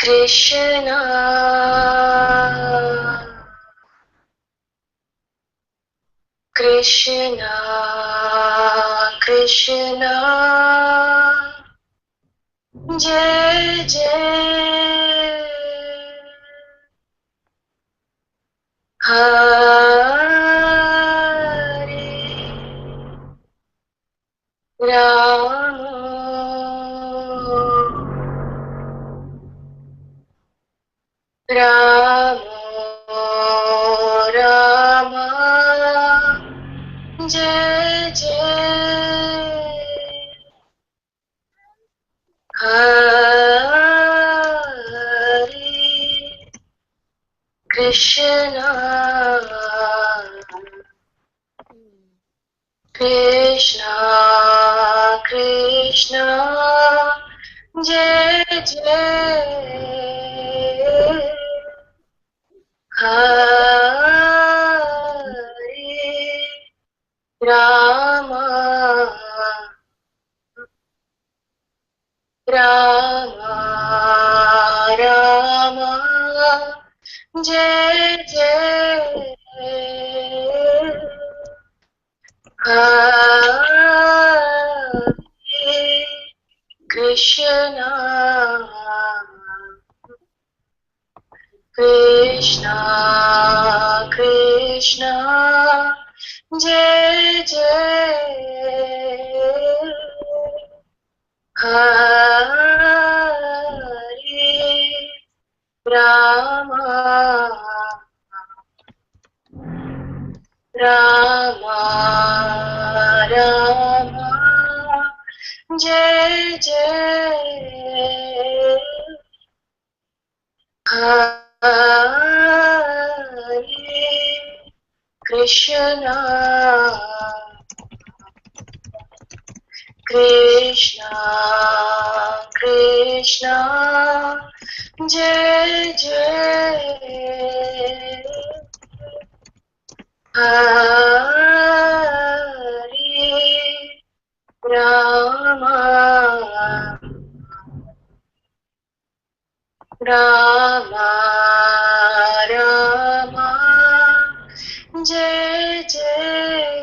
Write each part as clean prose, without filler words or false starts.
Krishna, Krishna, Krishna, Jai Jai, Hare Rama, Rama, Rama, Jai Jai, Hare Krishna, Krishna, Krishna, Jai Jai, Hare Rama, Rama, Rama, Jai Jai, Hare Krishna, Krishna, Krishna, Jai Jai, Hare Rama, Rama, Rama, Jai Jai, Hare Krishna, Krishna, Krishna, Jai Jai, Hare Rama, Rama, Rama, Jai Jai,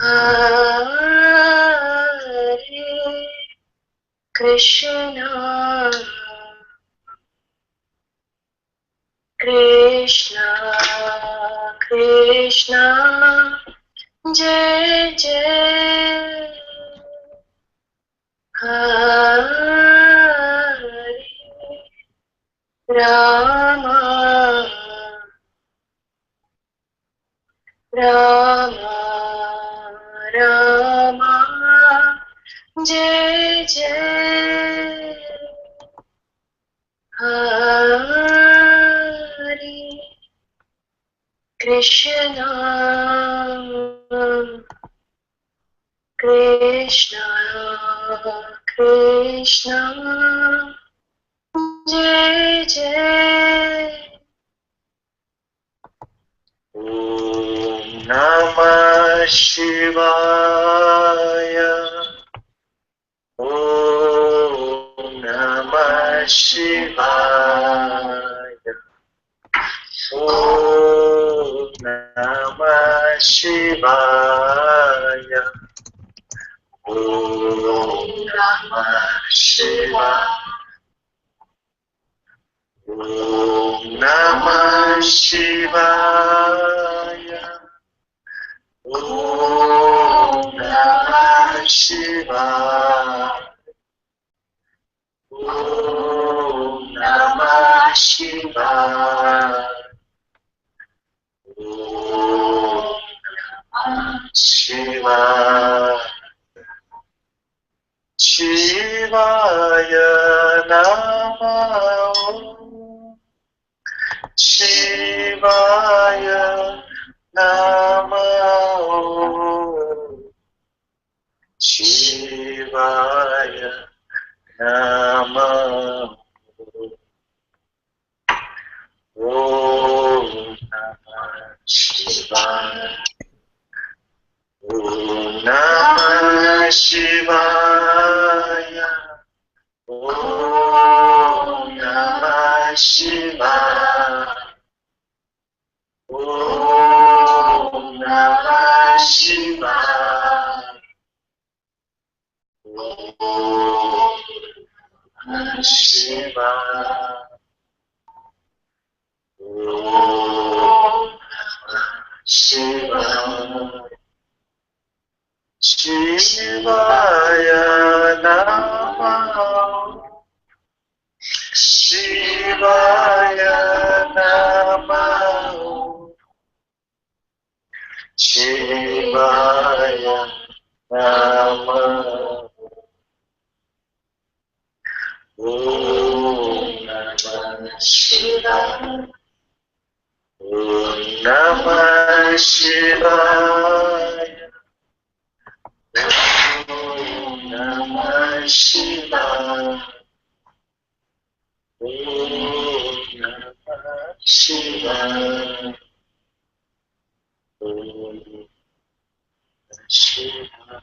Hare Krishna, Krishna, Krishna, Jai Jai, Hare Rama, Rama, Rama, Jai Jai, Hare Krishna, Krishna, Krishna, Jai Jai, Om Namah Shivaya, Om Namah Shivaya, Om Namah Shivaya, Om Namah Shivaya, Om Namah Shivaya, Om Namah Shivaya, Om Namah Shivaya, Om Namah Shivaya, Shivaya Namah, Shivaya Namah, Shivaya Namah Om Namah Shivaya. Om Namah Shivaya. Om Namah Shivaya. Om Namah Shivaya. Om Namah Shivaya. Om Shivaya. Shivaya Namah. Shivaya Namah. Shivaya Namah. Om Namah Shivaya. Om Namah Shivaya. Om Namah Shivaya. Om Namah Shivaya. Om Namah Shivaya.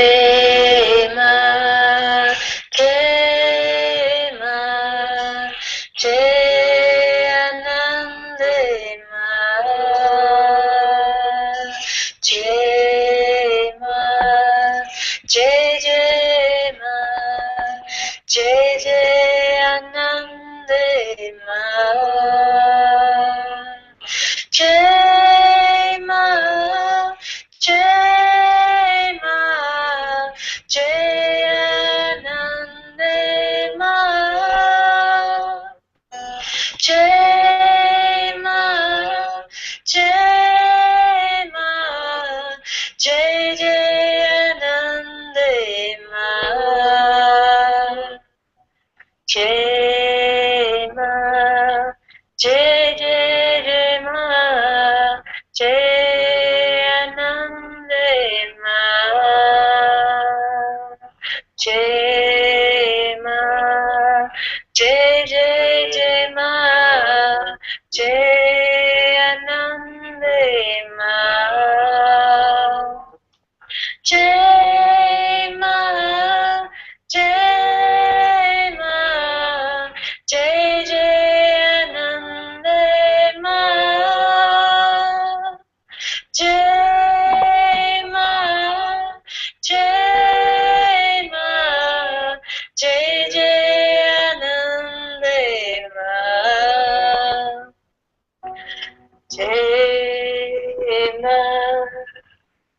Jema, Jema, Jayanandema, Jema, Jay Jema, Jay Jayanandema, Jema, Jema, Jayanandema, Jema, Jema, Jay Jayanandema, Jema, Jay Jema, Jayanandema, Jema, Jay Jay Jema, Jayanandema, Jema, Jema, Jay Jayanandema, Jema, Jema, Jay Jayanandema, Jema,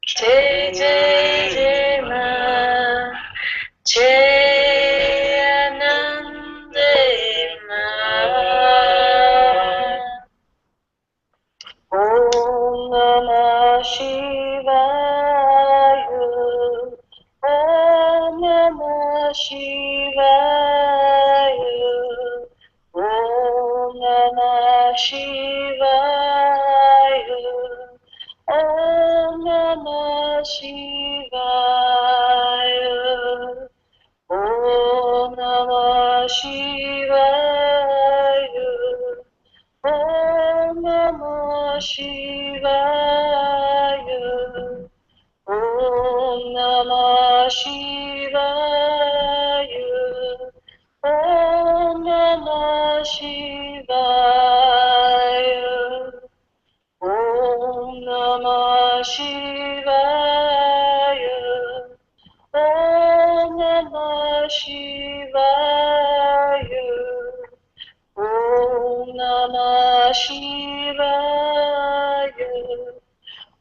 Jay Jay Jema, Jayanandema. Om Namah Shivaya. Om Namah Shivaya. Om Namah Shivaya. Om Namah Shivaya. Om Namah Shivaya. Om Namah Shivaya. Om Namah Shivaya. Om Namah Shivaya. Om Namah Shivaya. Om Namah Shivaya. Om Namah Shivaya.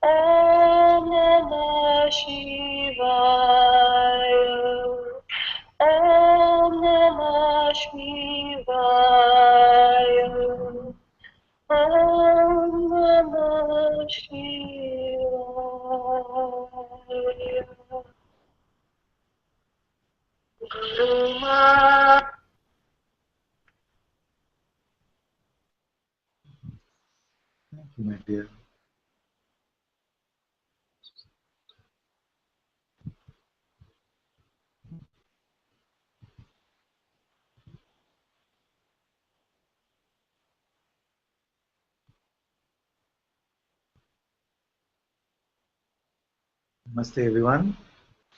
Om Namah Shivaya. Om Namah Shivaya. Om Namah Shivaya. Guru Ma. Thank you, my dear. Namaste everyone.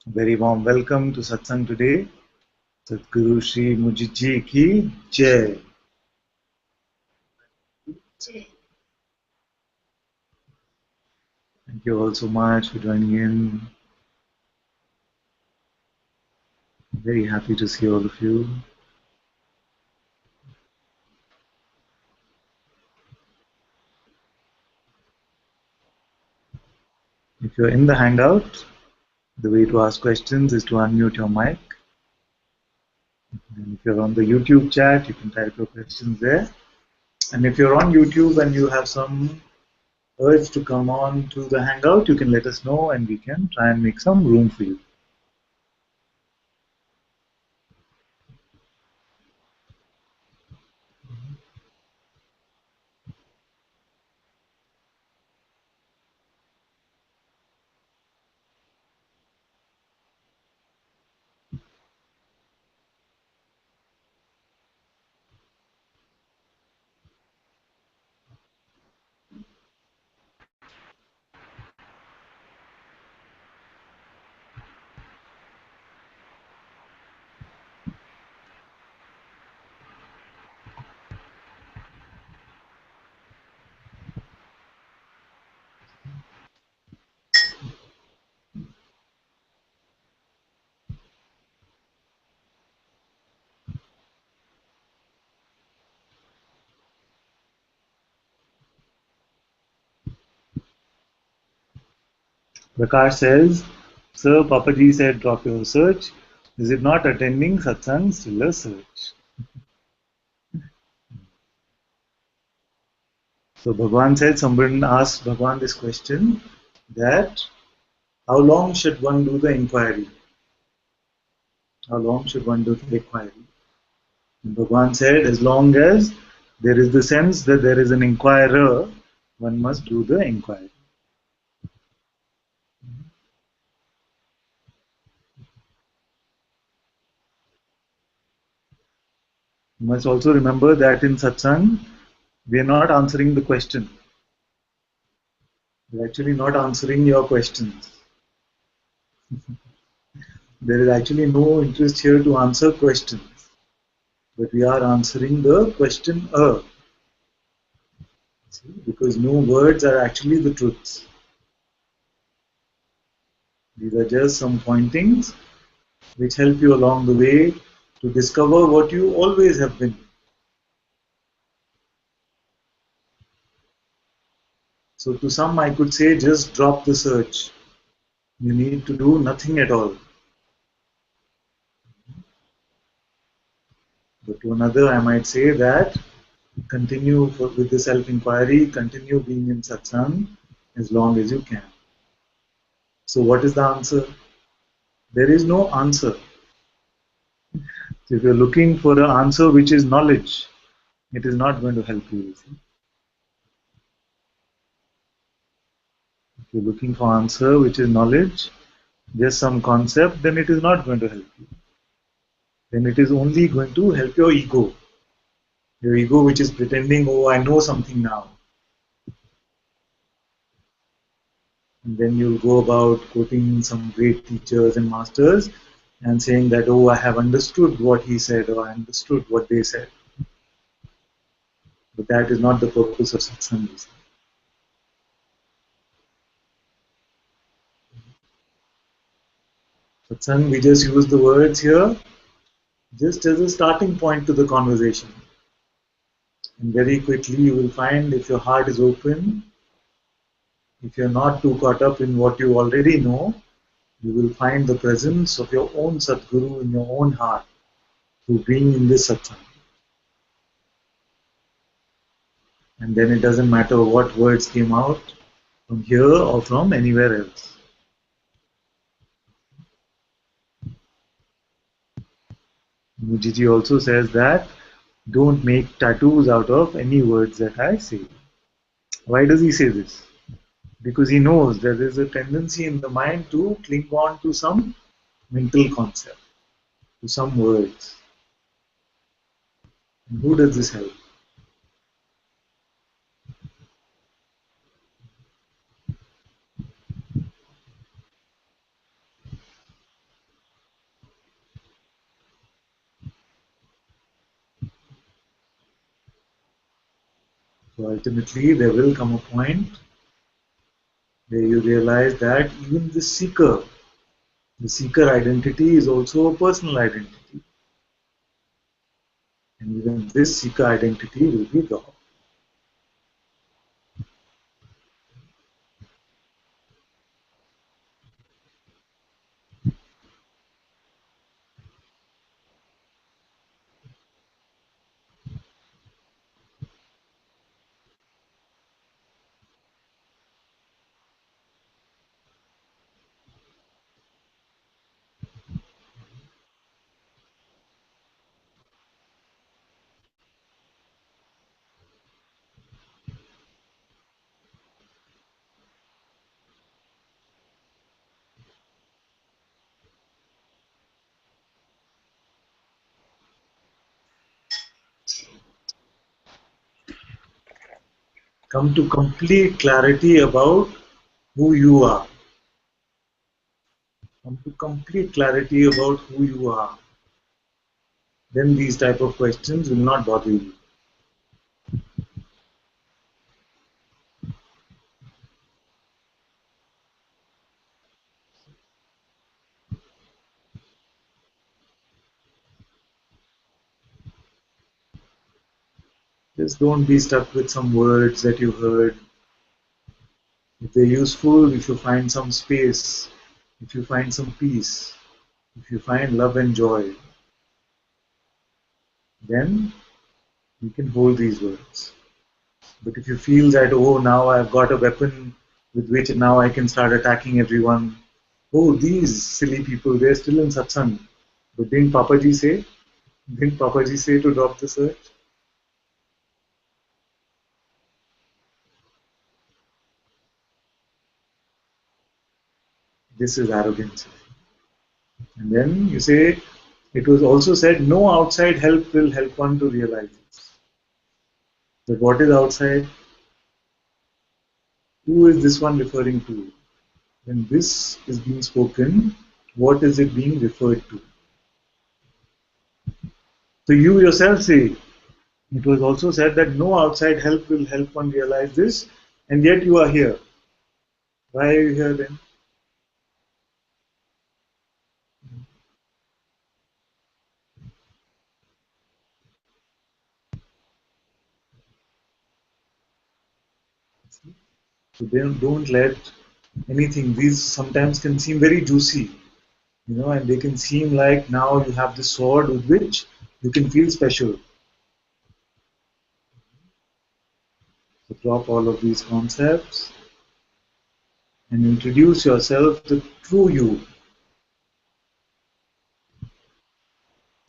Very warm welcome to Satsang today. Satguru Shri Mujiji ki Jai. Thank you all so much for joining in. Very happy to see all of you. If you're in the Hangout, the way to ask questions is to unmute your mic. And if you're on the YouTube chat, you can type your questions there. And if you're on YouTube and you have some urge to come on to the Hangout, you can let us know and we can try and make some room for you. Prakash says, Sir, Papaji said drop your search. Is it not attending satsang still a search? So Bhagwan said, someone asked Bhagwan this question that how long should one do the inquiry? How long should one do the inquiry? And Bhagwan said, as long as there is the sense that there is an inquirer, one must do the inquiry. You must also remember that in satsang, we are not answering the question. We're actually not answering your questions. There is actually no interest here to answer questions, but we are answering the questioner. Because no words are actually the truths. These are just some pointings which help you along the way to discover what you always have been. So to some I could say just drop the search. You need to do nothing at all. But to another I might say that continue with the self-inquiry, continue being in satsang as long as you can. So what is the answer? There is no answer. So if you're looking for an answer which is knowledge, it is not going to help you. You see? If you're looking for answer which is knowledge, just some concept, then it is not going to help you. Then it is only going to help your ego. Your ego which is pretending, oh, I know something now. And then you'll go about quoting some great teachers and masters and saying that, oh, I have understood what he said or I understood what they said. But that is not the purpose of satsang. Satsang, we just use the words here just as a starting point to the conversation. And very quickly you will find if your heart is open, if you're not too caught up in what you already know, you will find the presence of your own Satguru in your own heart through being in this satsang. And then it doesn't matter what words came out from here or from anywhere else. Mujiji also says that don't make tattoos out of any words that I say. Why does he say this? Because he knows there is a tendency in the mind to cling on to some mental concept, to some words. And who does this help? So ultimately, there will come a point where you realize that even the seeker identity is also a personal identity. And even this seeker identity will be God. Come to complete clarity about who you are. Come to complete clarity about who you are. Then these type of questions will not bother you. Just don't be stuck with some words that you heard. If they're useful, if you find some space, if you find some peace, if you find love and joy, then you can hold these words. But if you feel that, oh, now I've got a weapon with which now I can start attacking everyone, oh, these silly people, they're still in satsang. But didn't Papaji say? Didn't Papaji say to drop the search? This is arrogance. And then you say, it was also said, no outside help will help one to realize this. But what is outside? Who is this one referring to? When this is being spoken, what is it being referred to? So you yourself say, it was also said that no outside help will help one realize this, and yet you are here. Why are you here then? So then don't let anything, these sometimes can seem very juicy, and they can seem like now you have this sword with which you can feel special. So drop all of these concepts and introduce yourself to true you.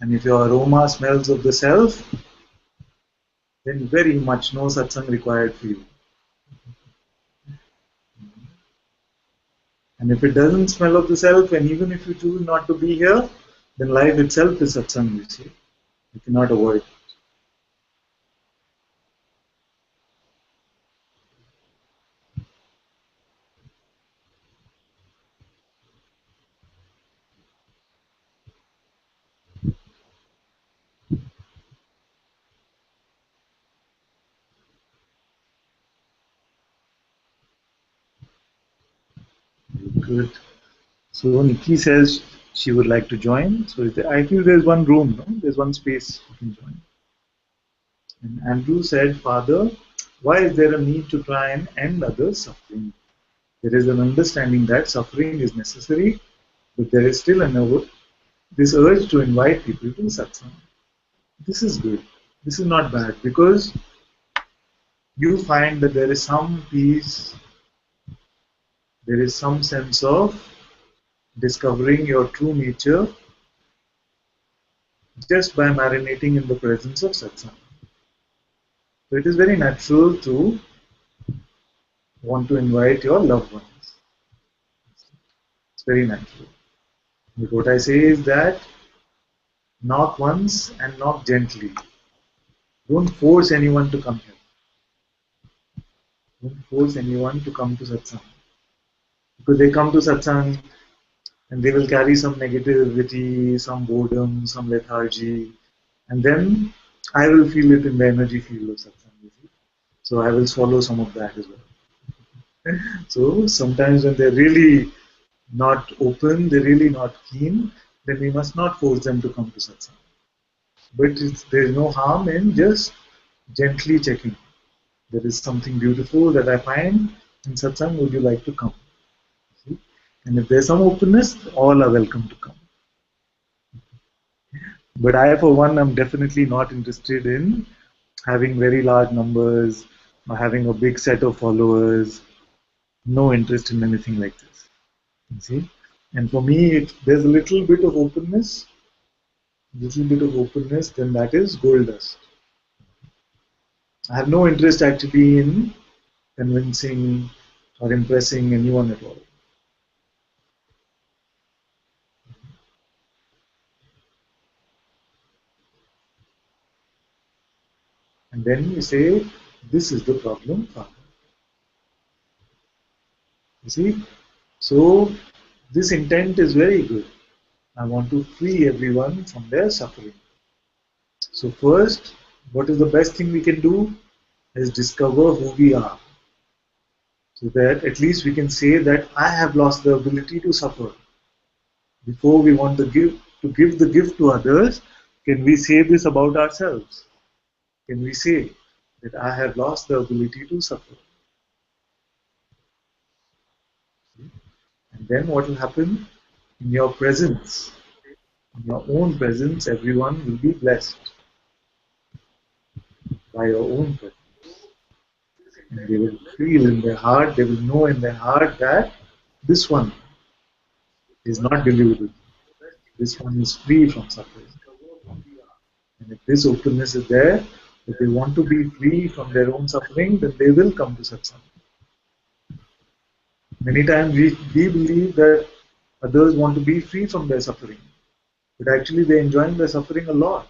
And if your aroma smells of the self, then very much no satsang required for you. And if it doesn't smell of the self, and even if you choose not to be here, then life itself is satsang, you see. You cannot avoid. Good. So Nikki says she would like to join. So I feel there's one room, no? There's one space you can join. And Andrew said, Father, why is there a need to try and end others' suffering? There is an understanding that suffering is necessary, but there is still this urge to invite people to satsang. This is good. This is not bad because you find that there is some peace, there is some sense of discovering your true nature just by marinating in the presence of satsang. So it is very natural to want to invite your loved ones. It's very natural. But what I say is that knock once and knock gently. Don't force anyone to come here. Don't force anyone to come to satsang. Because they come to satsang and they will carry some negativity, some boredom, some lethargy, and then I will feel it in the energy field of satsang. So I will swallow some of that as well. So sometimes when they're really not open, they're really not keen, then we must not force them to come to satsang. But there's no harm in just gently checking. There is something beautiful that I find in satsang. Would you like to come? See? And if there's some openness, all are welcome to come. But I, for one, am definitely not interested in having very large numbers or having a big set of followers. No interest in anything like this. You see? And for me, if there's a little bit of openness, then that is gold dust. I have no interest actually in convincing or impressing anyone at all. And then you say, this is the problem, Father. You see? So this intent is very good. I want to free everyone from their suffering. So first, what is the best thing we can do is discover who we are. So that at least we can say that I have lost the ability to suffer. Before we want to give the gift to others, can we say this about ourselves? Can we say that I have lost the ability to suffer? And then what will happen? In your presence, in your own presence, everyone will be blessed by your own presence. And they will feel in their heart, they will know in their heart that this one is not deluded. This one is free from suffering. And if this openness is there, if they want to be free from their own suffering, then they will come to satsang. Many times we believe that others want to be free from their suffering, but actually they're enjoying their suffering a lot.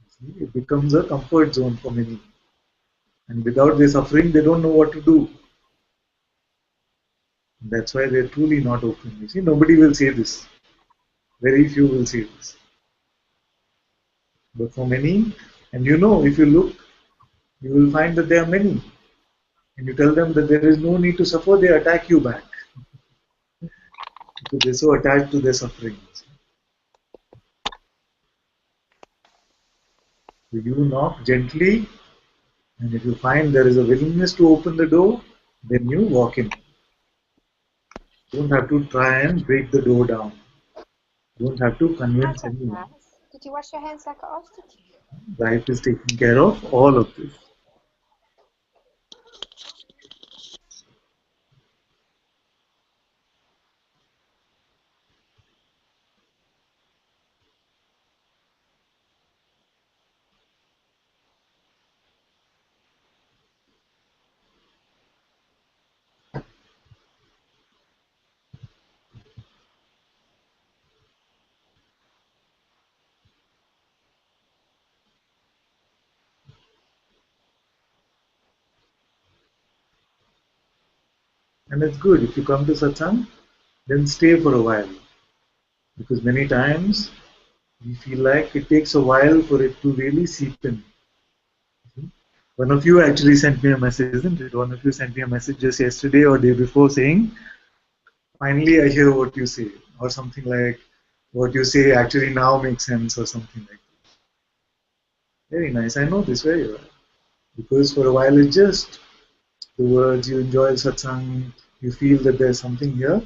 See, it becomes a comfort zone for many. And without their suffering, they don't know what to do. That's why they're truly not open. You see, nobody will say this. Very few will say this. But for many, and you know, if you look, you will find that there are many. And you tell them that there is no need to suffer, they attack you back. Because they're so attached to their suffering. So you knock gently, and if you find there is a willingness to open the door, then you walk in. You don't have to try and break the door down. You don't have to convince anyone. Did you wash your hands like I asked you to? Life is taking care of all of this. And it's good. If you come to satsang, then stay for a while. Because many times we feel like it takes a while for it to really seep in. One of you actually sent me a message, isn't it? One of you sent me a message just yesterday or day before saying, finally I hear what you say. Or something like, what you say actually now makes sense or something like that. Very nice. I know this very well. Because for a while it's just the words, you enjoy satsang, you feel that there's something here.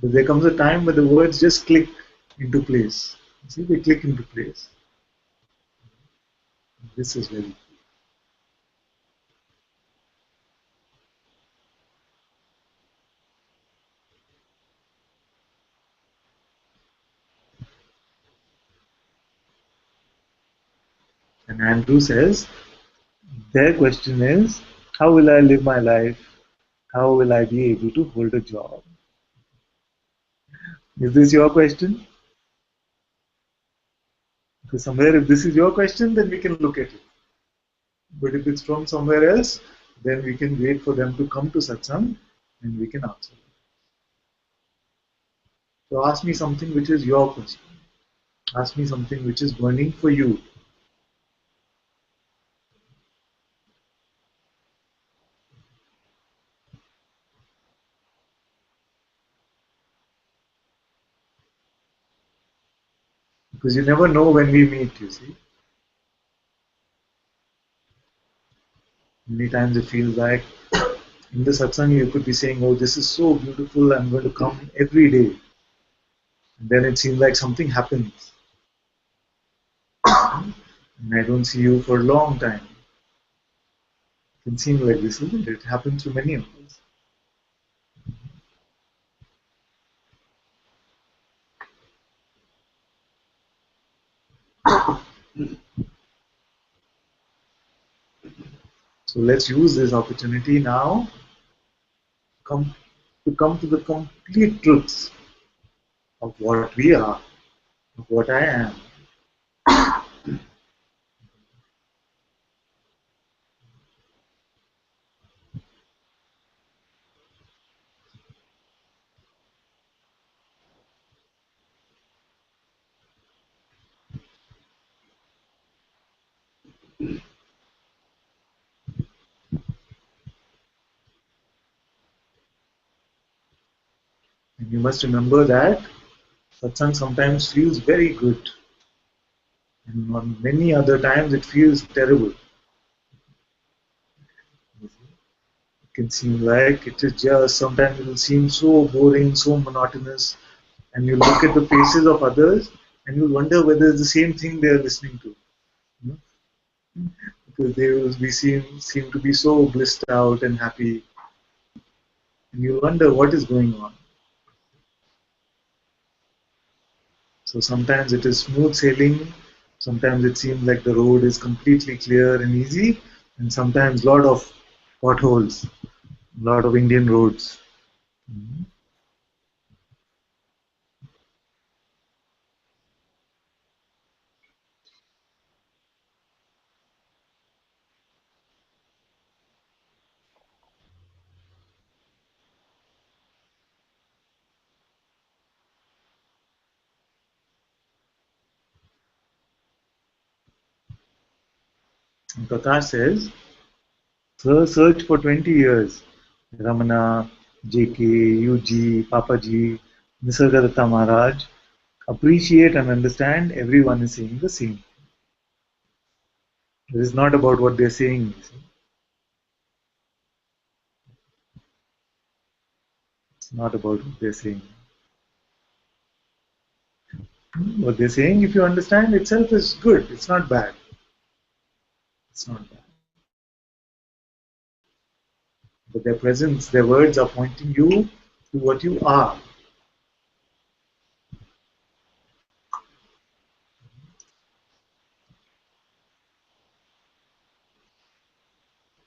But there comes a time where the words just click into place. You see, they click into place. This is very key. And Andrew says, their question is, how will I live my life? How will I be able to hold a job? Is this your question? Because somewhere, if this is your question, then we can look at it. But if it's from somewhere else, then we can wait for them to come to satsang and we can answer. So ask me something which is your question. Ask me something which is burning for you. Because you never know when we meet, you see. Many times it feels like in the satsang you could be saying, oh, this is so beautiful, I'm going to come every day. And then it seems like something happens. And I don't see you for a long time. It can seem like this, isn't it? It happens to many of us. So let's use this opportunity now to come to the complete truths of what we are, of what I am. And you must remember that satsang sometimes feels very good, and on many other times it feels terrible. It can seem like it is just, sometimes it will seem so boring, so monotonous, and you look at the faces of others and you wonder whether it's the same thing they are listening to. You know? Because they will be seem to be so blissed out and happy, and you wonder what is going on. So sometimes it is smooth sailing, sometimes it seems like the road is completely clear and easy, and sometimes a lot of potholes, a lot of Indian roads. And Prakash says, Sir, search for 20 years. Ramana, JK, UG, Papaji, Nisargadatta Maharaj, appreciate and understand everyone is saying the same. It is not about what they're saying. It's not about what they're saying. What they're saying, if you understand itself, is good. It's not bad. It's not bad. But their presence, their words are pointing you to what you are.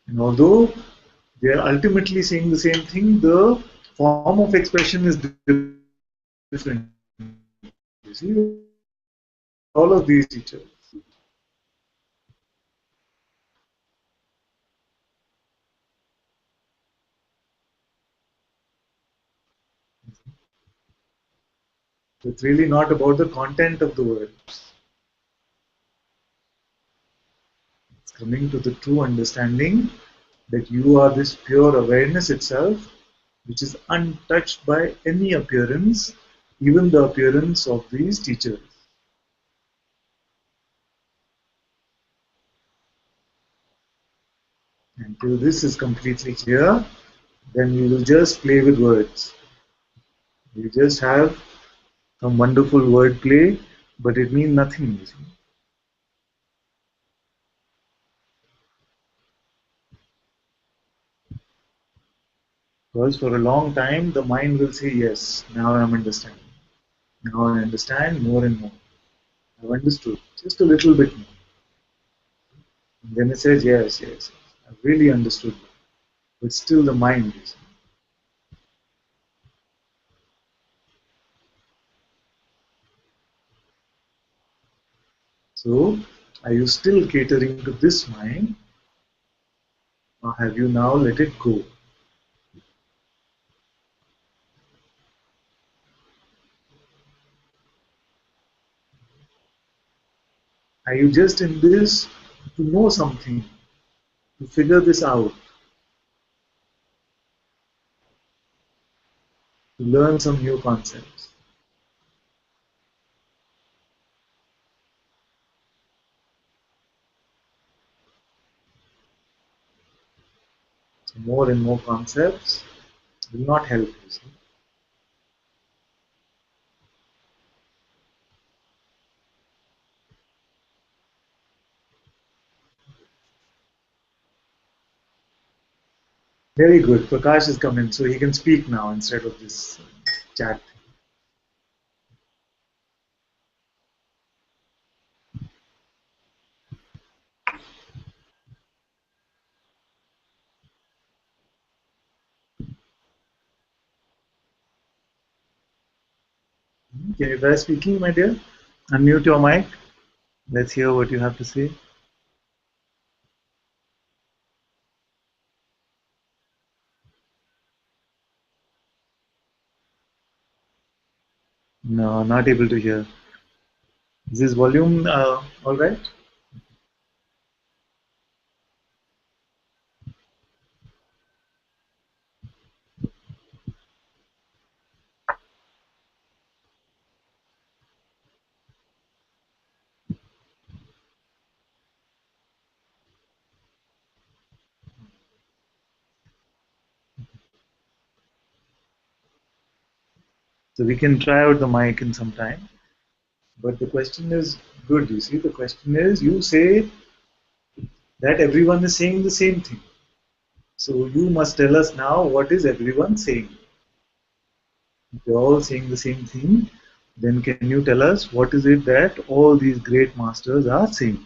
And although they are ultimately saying the same thing, the form of expression is different. You see, all of these teachers. It's really not about the content of the word. It's coming to the true understanding that you are this pure awareness itself, which is untouched by any appearance, even the appearance of these teachers. Until this is completely clear, then you will just play with words. You just have some wonderful wordplay, but it means nothing. You see. Because for a long time, the mind will say, yes, now I'm understanding. Now I understand more and more. I've understood just a little bit more. And then it says, yes, yes, I've really understood. But still the mind is. So, are you still catering to this mind, or have you now let it go? Are you just in this to know something, to figure this out, to learn some new concepts? more and more concepts will not help you. See? Very good. Prakash has come in, so he can speak now instead of this chat. Can you try speaking, my dear? Unmute your mic. Let's hear what you have to say. No, not able to hear. Is this volume all right? So we can try out the mic in some time. But the question is good, you see. The question is, you say that everyone is saying the same thing. So you must tell us now, what is everyone saying? If you're all saying the same thing, then can you tell us what is it that all these great masters are saying?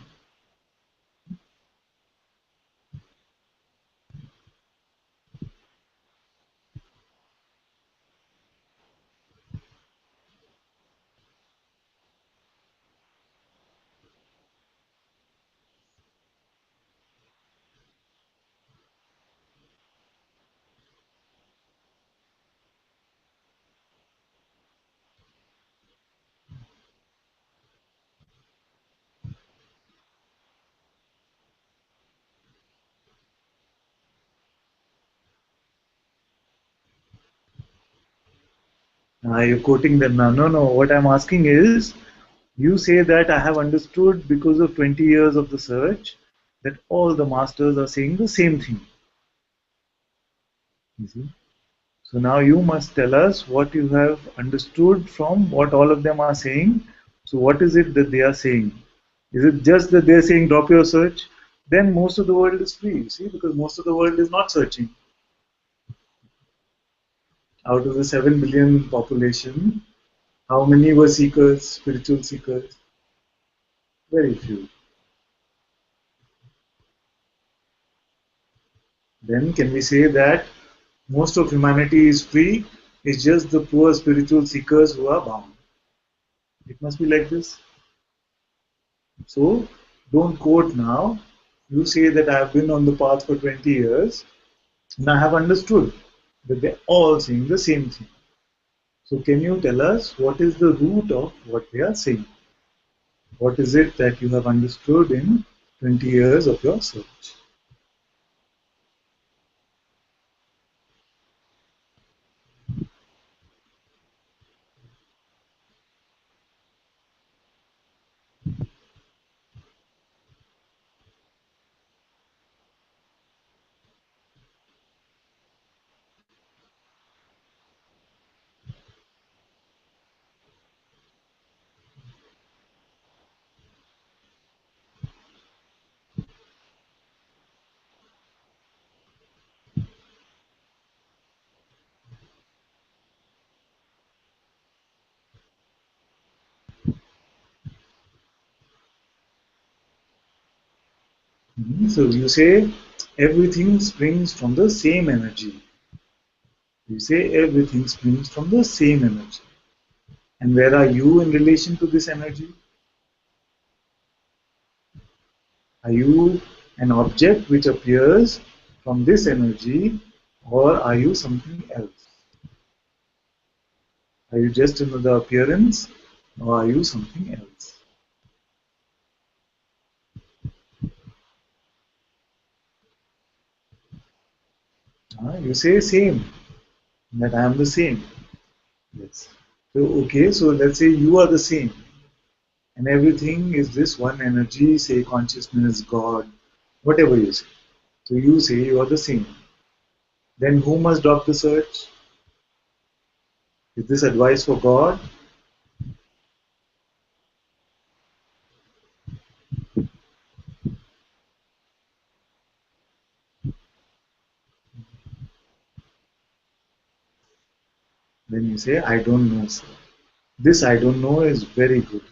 You're quoting them now. No, no. What I'm asking is, you say that I have understood because of 20 years of the search that all the masters are saying the same thing. You see? So now you must tell us what you have understood from what all of them are saying. So what is it that they are saying? Is it just that they're saying drop your search? Then most of the world is free, you see, because most of the world is not searching. Out of the 7 billion population, how many were seekers, spiritual seekers? Very few. Then can we say that most of humanity is free? It's just the poor spiritual seekers who are bound. It must be like this. So don't quote now. You say that I have been on the path for 20 years and I have understood that they're all saying the same thing. So can you tell us what is the root of what they are saying? What is it that you have understood in 20 years of your search? So you say everything springs from the same energy. You say everything springs from the same energy. And where are you in relation to this energy? Are you an object which appears from this energy, or are you something else? Are you just another appearance, or are you something else? You say same, that I am the same. Yes. So, okay, so let's say you are the same, and everything is this one energy, say consciousness, God, whatever you say. So you say you are the same. Then who must drop the search? Is this advice for God? Then you say, I don't know, sir. This I don't know is very good.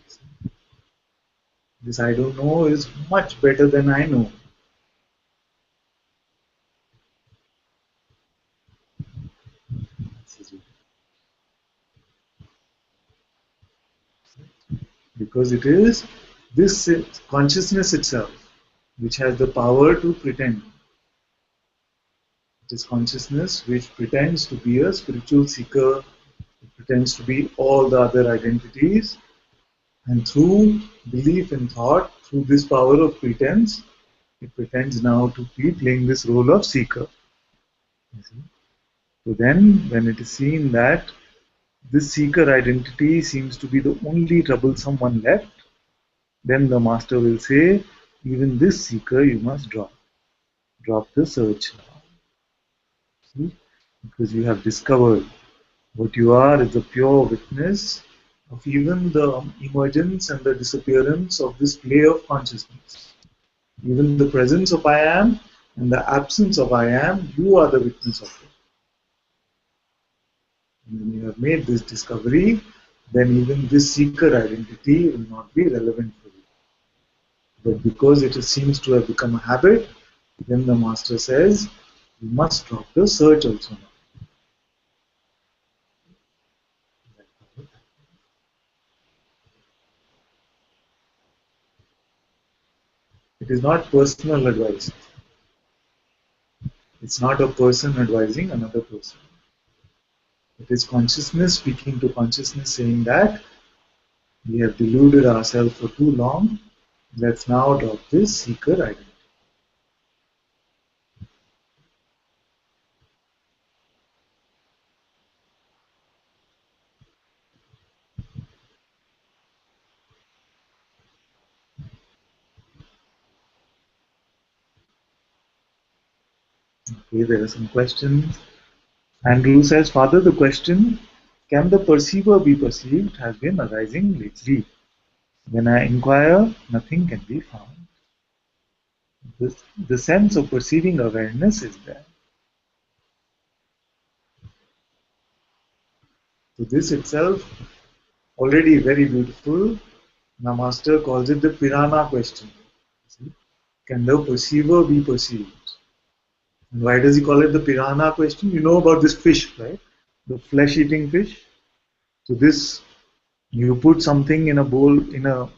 This I don't know is much better than I know. Because it is this consciousness itself which has the power to pretend. It is consciousness which pretends to be a spiritual seeker, it pretends to be all the other identities, and through belief and thought, through this power of pretense, it pretends now to be playing this role of seeker. You see? So then, when it is seen that this seeker identity seems to be the only troublesome one left, then the master will say, even this seeker you must drop. Drop the search now. See? Because you have discovered what you are is the pure witness of even the emergence and the disappearance of this play of consciousness. Even the presence of I am and the absence of I am, you are the witness of it. And when you have made this discovery, then even this seeker identity will not be relevant for you. But because it seems to have become a habit, then the master says, you must drop the search also now. It is not personal advice. It's not a person advising another person. It is consciousness speaking to consciousness saying that we have deluded ourselves for too long. Let's now drop this seeker identity. Okay, there are some questions. Andrew says, Father, the question, can the perceiver be perceived, has been arising lately. When I inquire, nothing can be found. The sense of perceiving awareness is there. So this itself, already very beautiful. Now Master calls it the Pirana question. See? Can the perceiver be perceived? And why does he call it the Pirana question? You know about this fish, right? The flesh-eating fish. So this, you put something in a bowl, in a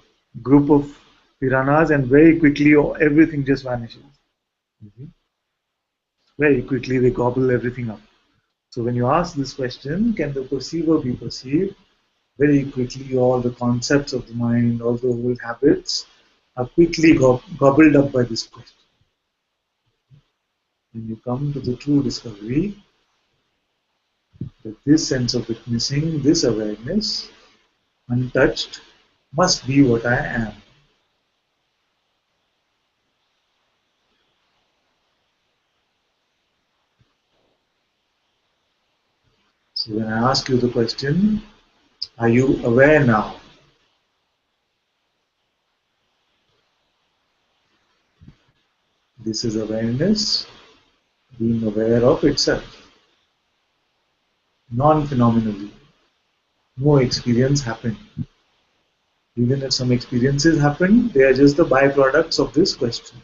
group of piranhas, and very quickly everything just vanishes. Very quickly they gobble everything up. So when you ask this question, can the perceiver be perceived? Very quickly all the concepts of the mind, all the old habits are quickly gobbled up by this question. When you come to the true discovery that this sense of witnessing, this awareness, untouched, must be what I am. So when I ask you the question, are you aware now? This is awareness, being aware of itself, non-phenomenally. No experience happened. Even if some experiences happen, they are just the byproducts of this question.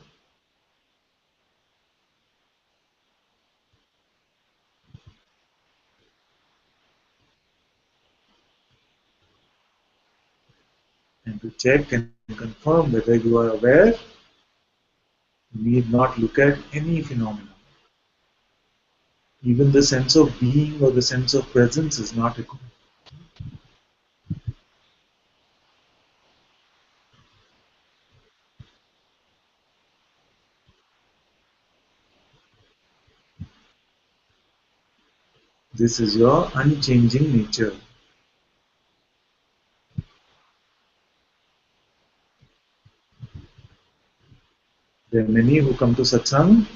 And to check and confirm whether you are aware, you need not look at any phenomenon. Even the sense of being or the sense of presence is not required. This is your unchanging nature. There are many who come to satsang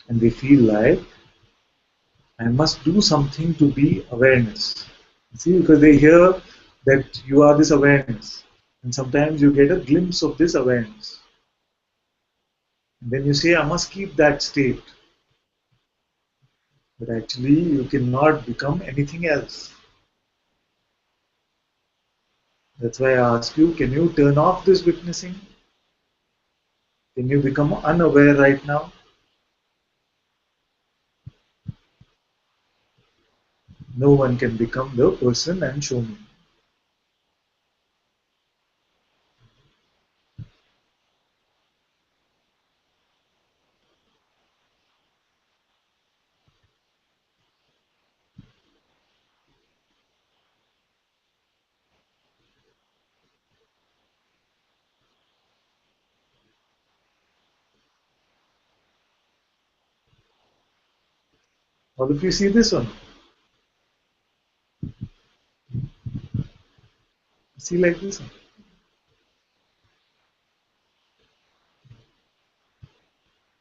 and they feel like I must do something to be awareness. See, because they hear that you are this awareness. And sometimes you get a glimpse of this awareness. And then you say, I must keep that state. But actually, you cannot become anything else. That's why I ask you, can you turn off this witnessing? Can you become unaware right now? No one can become the person and show me. All of you see this one? See like this one?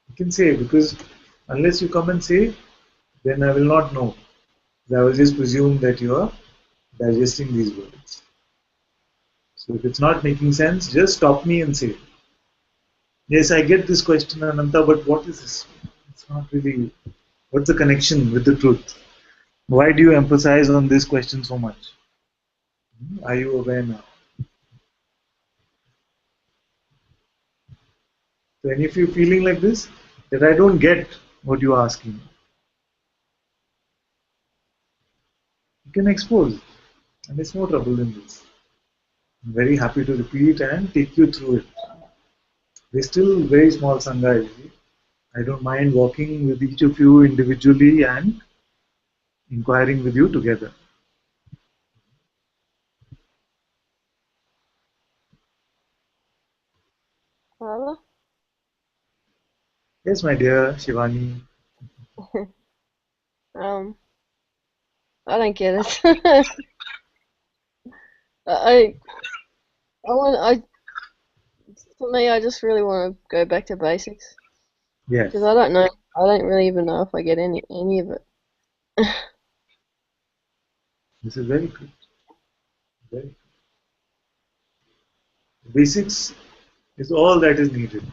You can say, because unless you come and say, then I will not know. I will just presume that you are digesting these words. So if it's not making sense, just stop me and say, yes, I get this question, Ananta, but what is this? It's not really, what's the connection with the truth? Why do you emphasize on this question so much? Are you aware now? So any of you feeling like this, that I don't get what you're asking, you can expose, and there's no trouble in this. I'm very happy to repeat and take you through it. We're still very small Sangha. I don't mind walking with each of you individually and inquiring with you together. Father? Yes, my dear Shivani. I don't get it. I for me, I just really want to go back to basics Yes, because I don't know. I don't really even know if I get any of it. this is very good. Very good. Basics is all that is needed.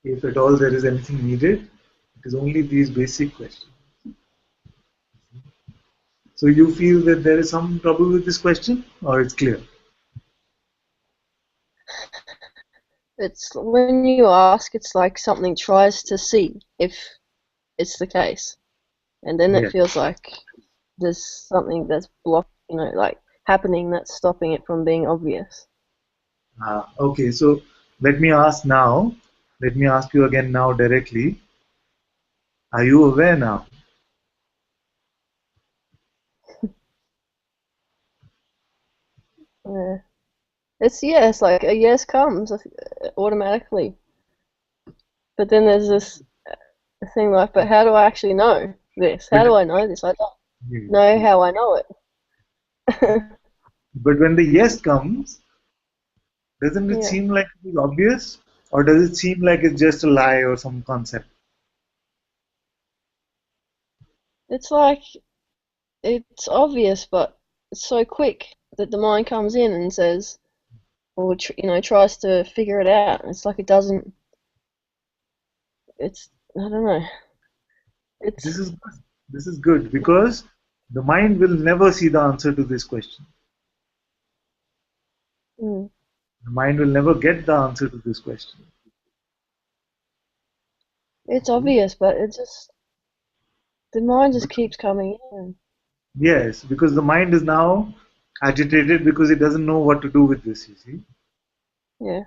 If at all there is anything needed, it is only these basic questions. So you feel that there is some trouble with this question, or it's clear? It's when you ask, it's like something tries to see if it's the case, and then it Yes. feels like there's something that's blocked, like happening that's stopping it from being obvious. Okay, so let me ask now. Let me ask you again now directly. Are you aware now? Yeah. It's yes, like a yes comes automatically, but then there's this thing like, but how do I actually know this? How But, do I know this? I don't know how I know it. but when the yes comes, doesn't it Yeah, seem like it is obvious? Or does it seem like it's just a lie or some concept? it's like it's obvious, but it's so quick that the mind comes in and says, or tries to figure it out. It's like it doesn't. It's I don't know. This It's is good. This is good because the mind will never see the answer to this question. mm, The mind will never get the answer to this question. it's obvious, but the mind just keeps coming in. Yes, because the mind is now agitated because it doesn't know what to do with this, you see. Yeah,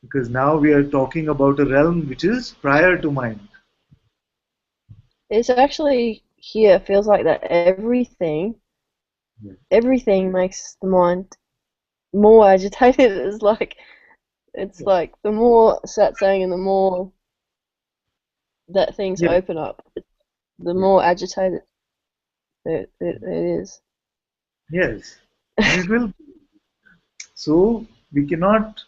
Because now we are talking about a realm which is prior to mind. it's actually here. It feels like that Yes. everything makes the mind more agitated. It's like the more satsang and the more that things Yes. open up, the Yes. more agitated it is. Yes. And it will. So we cannot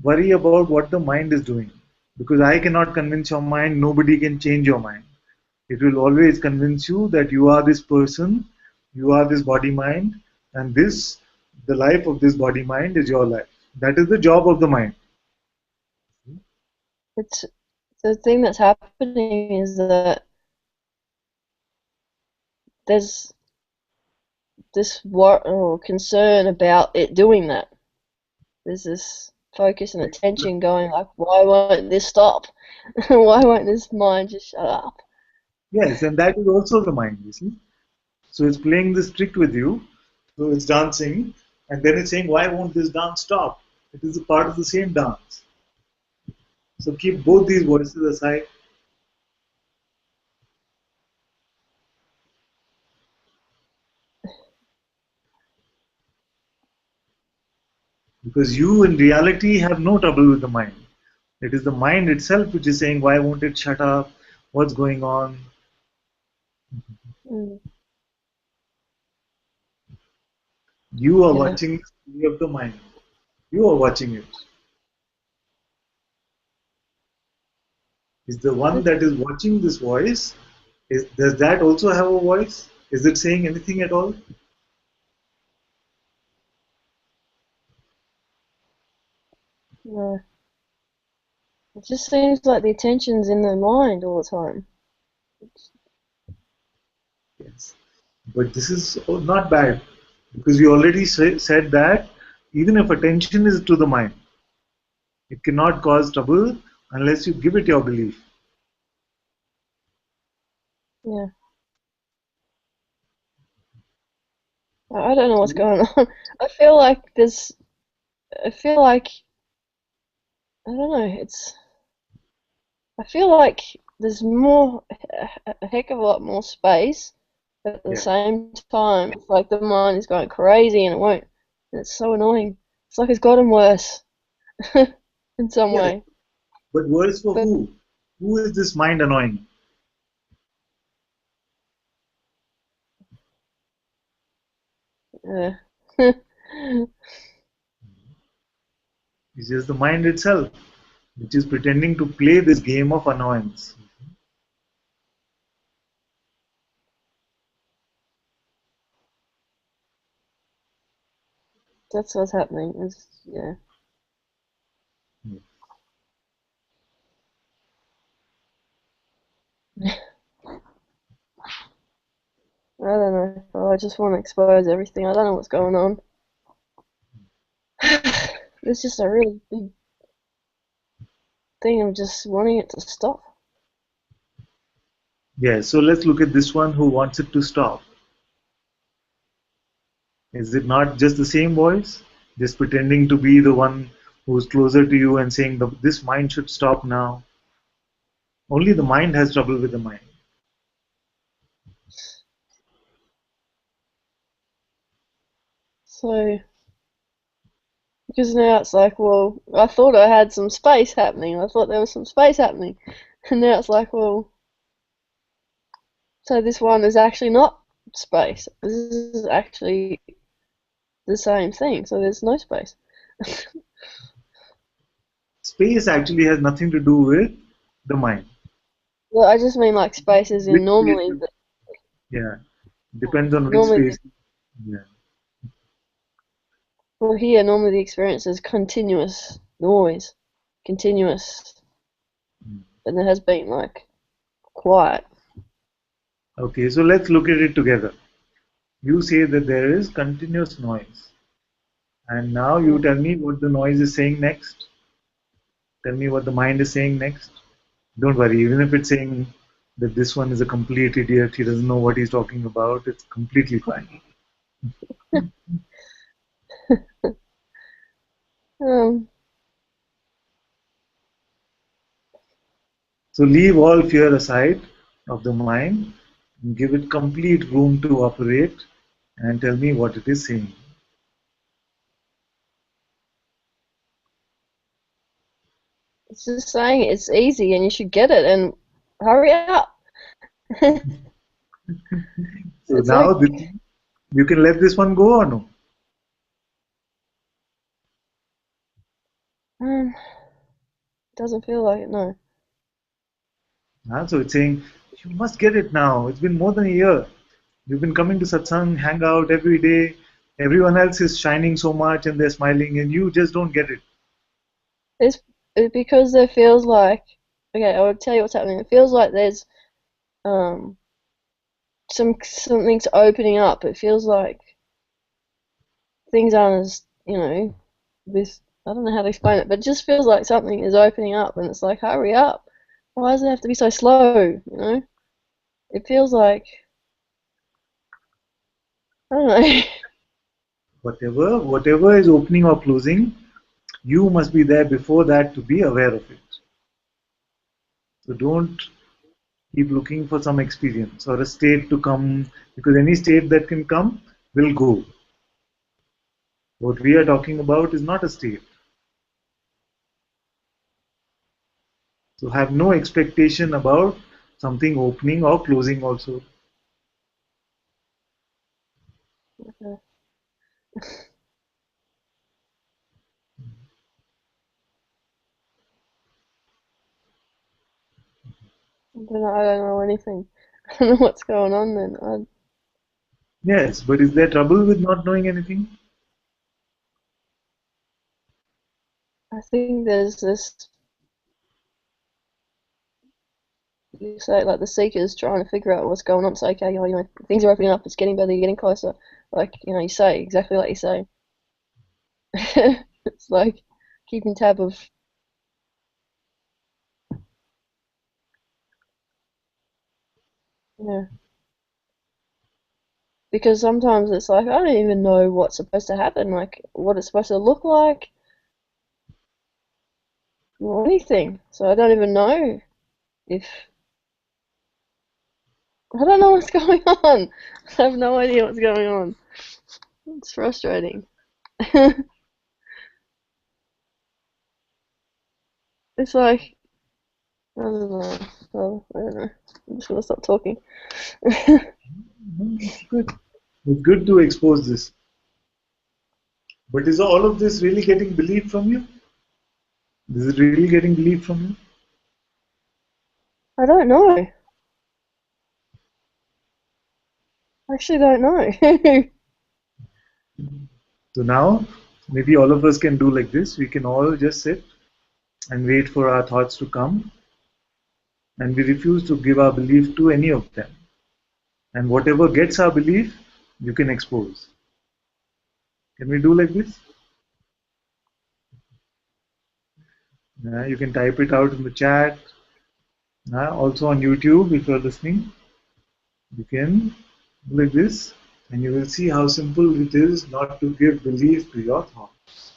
worry about what the mind is doing. Because I cannot convince your mind, nobody can change your mind. It will always convince you that you are this person, you are this body mind, and this, the life of this body mind is your life. That is the job of the mind. It's the thing that's happening is that there's this concern about it doing that. There's this focus and attention going like, why won't this stop? Why won't this mind just shut up? Yes, and that is also the mind, you see. So it's playing this trick with you. So it's dancing, and then it's saying, why won't this dance stop? It is a part of the same dance. So keep both these voices aside. Because you in reality have no trouble with the mind. It is the mind itself which is saying, why won't it shut up? What's going on? Mm, You are yeah. watching the story of the mind. You are watching it. Is the one that is watching this voice, does that also have a voice? Is it saying anything at all? No. It just seems like the attention's in the mind all the time. Yes. But this is not bad because you already said that even if attention is to the mind, it cannot cause trouble unless you give it your belief. Yeah. I don't know what's So, going on. I feel like there's. I feel like I don't know. I feel like there's a heck of a lot more space, but at the yeah, same time, it's like the mind is going crazy and it won't. And it's so annoying. It's like it's gotten worse in some yes. way. But worse for But who? Who is this mind annoying? uh, It's just the mind itself, which is pretending to play this game of annoyance. that's what's happening. Yeah. I don't know. Oh, I just want to expose everything. I don't know what's going on. There's just a really big thing of just wanting it to stop. Yeah, so let's look at this one who wants it to stop. Is it not just the same voice? Just pretending to be the one who's closer to you and saying, this mind should stop now. Only the mind has trouble with the mind. So, because now it's like, well, I thought I had some space happening. I thought there was some space happening. And now it's like, well, so this one is actually not space. This is actually the same thing. So there's no space. Space actually has nothing to do with the mind. Well, I just mean like spaces Which in space normally, yeah, depends on which normally, space. Yeah. well, here, normally the experience is continuous noise. Continuous. And it has been like quiet. Okay, so let's look at it together. You say that there is continuous noise. And now you Mm. tell me what the noise is saying next. Tell me what the mind is saying next. Don't worry, even if it's saying that this one is a complete idiot, he doesn't know what he's talking about, it's completely fine. Um, So leave all fear aside of the mind and give it complete room to operate and tell me what it is saying. it's just saying it's easy and you should get it and hurry up. So It's now like, you can let this one go or no? um, Doesn't feel like it, no. So it's saying, you must get it now. It's been more than a year. You've been coming to Satsang, Hangout every day. Everyone else is shining so much and they're smiling, and you just don't get it. It's because there feels like, okay, I will tell you what's happening. It feels like there's something's opening up. It feels like things aren't as, this, I don't know how to explain it, but it just feels like something is opening up, and it's like, hurry up. Why does it have to be so slow, It feels like, I don't know. Whatever is opening or closing, you must be there before that to be aware of it. So don't keep looking for some experience or a state to come, because any state that can come will go. What we are talking about is not a state. So have no expectation about something opening or closing also. I don't know anything. I don't know what's going on then. Yes, but is there trouble with not knowing anything? I think there's this, you say, like the seeker's trying to figure out what's going on. It's okay, things are opening up, it's getting better, you're getting closer. Like, you say exactly like you say. It's like keeping tab of, yeah. Because sometimes it's like, I don't even know what's supposed to happen, like what it's supposed to look like, or anything. So I don't even know if, I don't know what's going on. I have no idea what's going on. It's frustrating. It's like, I don't know. Oh, I don't know. I'm just gonna stop talking. It's good. It's good to expose this. But is all of this really getting belief from you? Is it really getting belief from you? I don't know. I actually don't know. So now, maybe all of us can do like this. We can all just sit and wait for our thoughts to come, and we refuse to give our belief to any of them. And whatever gets our belief, you can expose. Can we do like this? You can type it out in the chat. Also on YouTube, if you're listening, you can do like this, and you will see how simple it is not to give belief to your thoughts.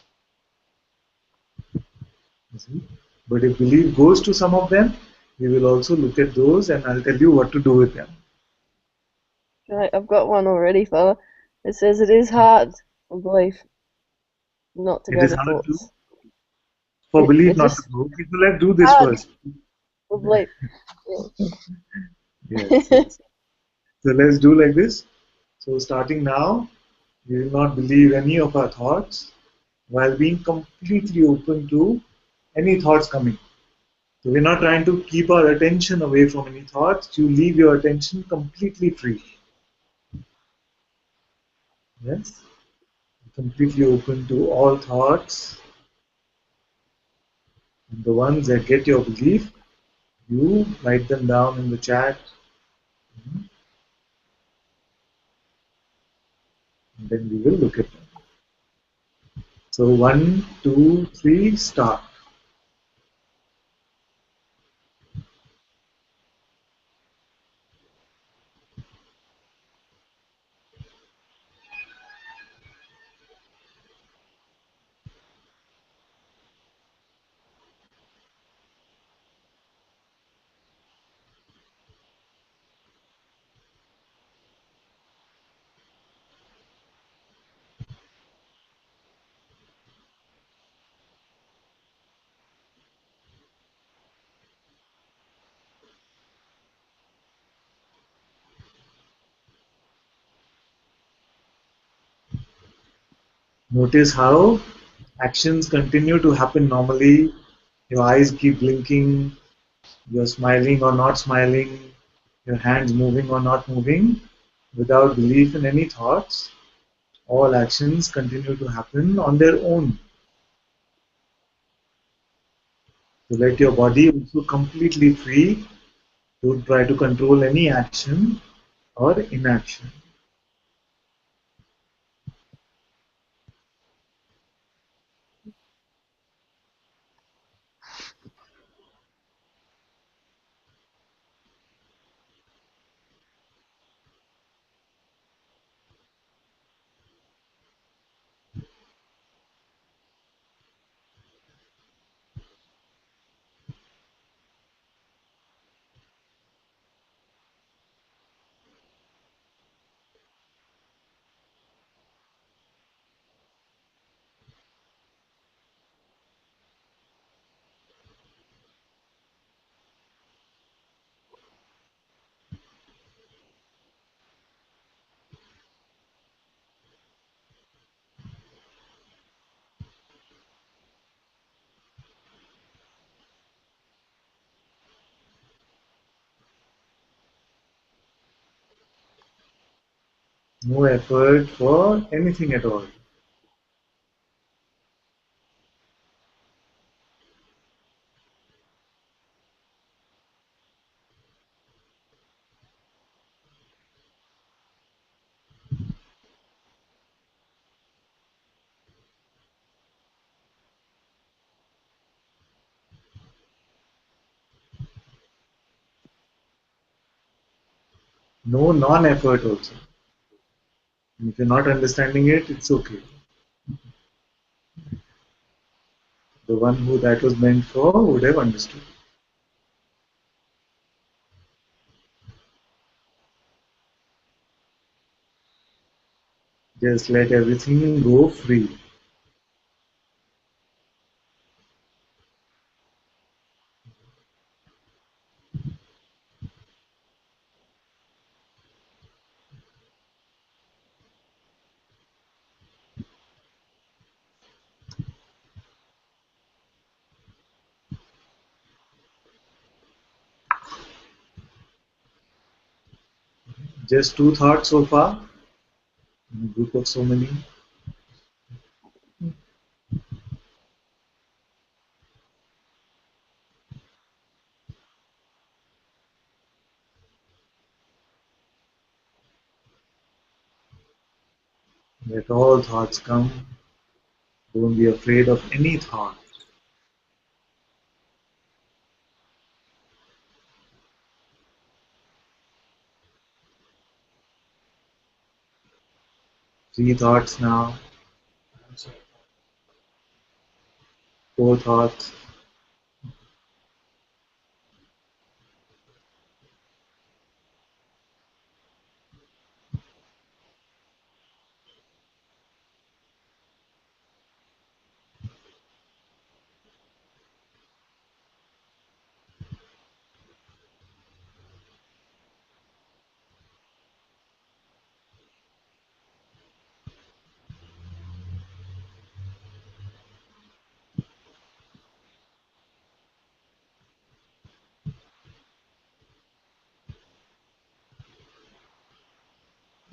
You see? But if belief goes to some of them, we will also look at those, and I'll tell you what to do with them. Right, I've got one already, fella. It says it is hard for belief not to It go is to hard thoughts. for belief It not to just go. Okay, so let's do this hard first. for belief. Yes, yes. So let's do like this. So starting now, we will not believe any of our thoughts while being completely open to any thoughts coming. So we're not trying to keep our attention away from any thoughts. You leave your attention completely free. Yes? Completely open to all thoughts. And the ones that get your belief, you write them down in the chat. And then we will look at them. So 1, 2, 3, start. Notice how actions continue to happen normally Your eyes keep blinking, you're smiling or not smiling, your hands moving or not moving, without belief in any thoughts, all actions continue to happen on their own. So let your body also completely free to try to control any action or inaction. No effort for anything at all. No non-effort also. And if you're not understanding it, it's okay. The one who that was meant for would have understood. Just let everything go free. Just two thoughts so far, in a group of so many. Let all thoughts come. Don't be afraid of any thought. Three thoughts now, four thoughts.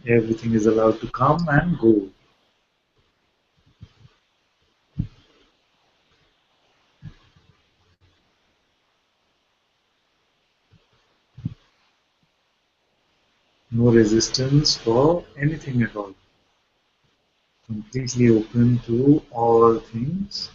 Everything is allowed to come and go. No resistance for anything at all. Completely open to all things.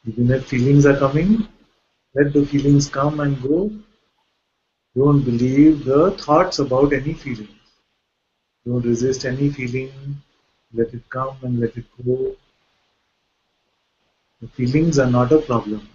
Even if feelings are coming, let the feelings come and go. Don't believe the thoughts about any feelings. Don't resist any feeling. Let it come and let it go. The feelings are not a problem.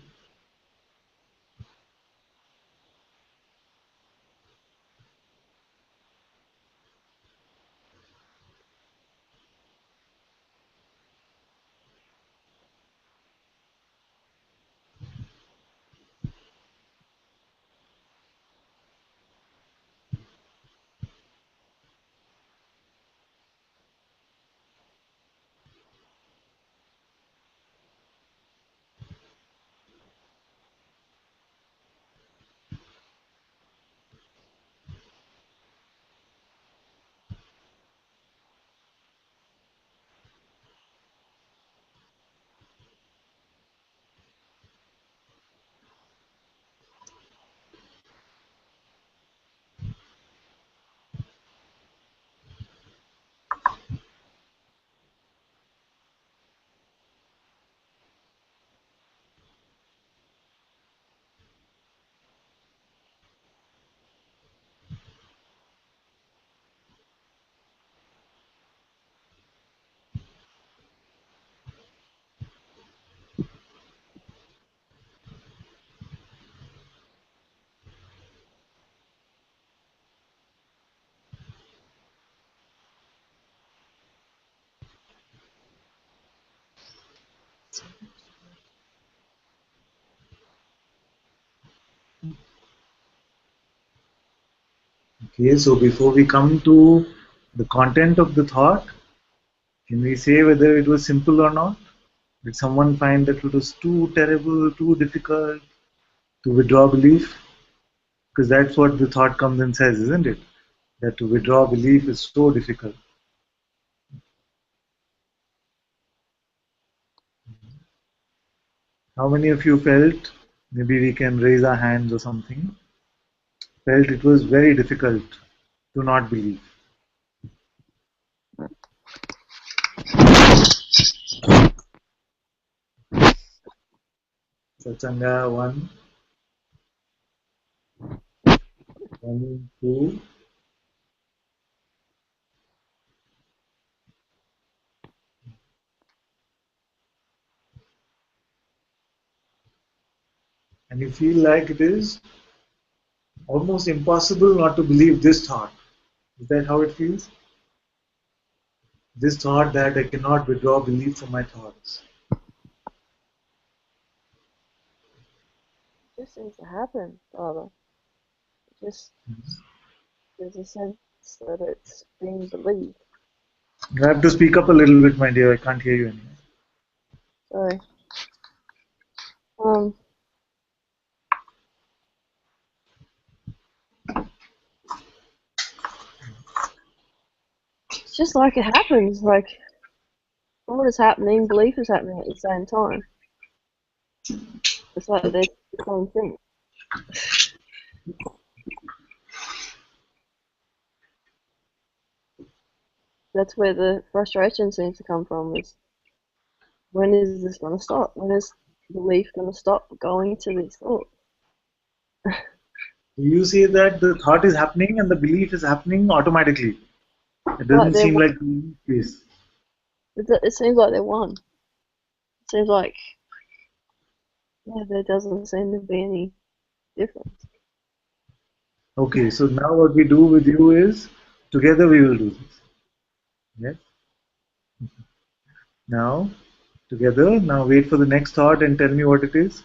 Okay, so before we come to the content of the thought, can we say whether it was simple or not? Did someone find that it was too terrible, too difficult to withdraw belief? Because that's what the thought comes and says, isn't it? That to withdraw belief is so difficult. How many of you felt, maybe we can raise our hands or something, felt it was very difficult to not believe? Satsanga, one, two. And you feel like it is almost impossible not to believe this thought. Is that how it feels? This thought that I cannot withdraw belief from my thoughts. It just seems to happen, Father. Just there's a sense that it's being believed. You have to speak up a little bit, my dear. I can't hear you anymore. Sorry. It's just like it happens. Like thought is happening, belief is happening at the same time. It's like they're the same thing. That's where the frustration seems to come from. Is when is this going to stop? When is belief going to stop going to this thought? You say that the thought is happening and the belief is happening automatically. It Like doesn't seem like belief is. it seems like they're one. It seems like there doesn't seem to be any difference. Okay, so now what we do with you is together we will do this. Yes? Now, together, now wait for the next thought and tell me what it is.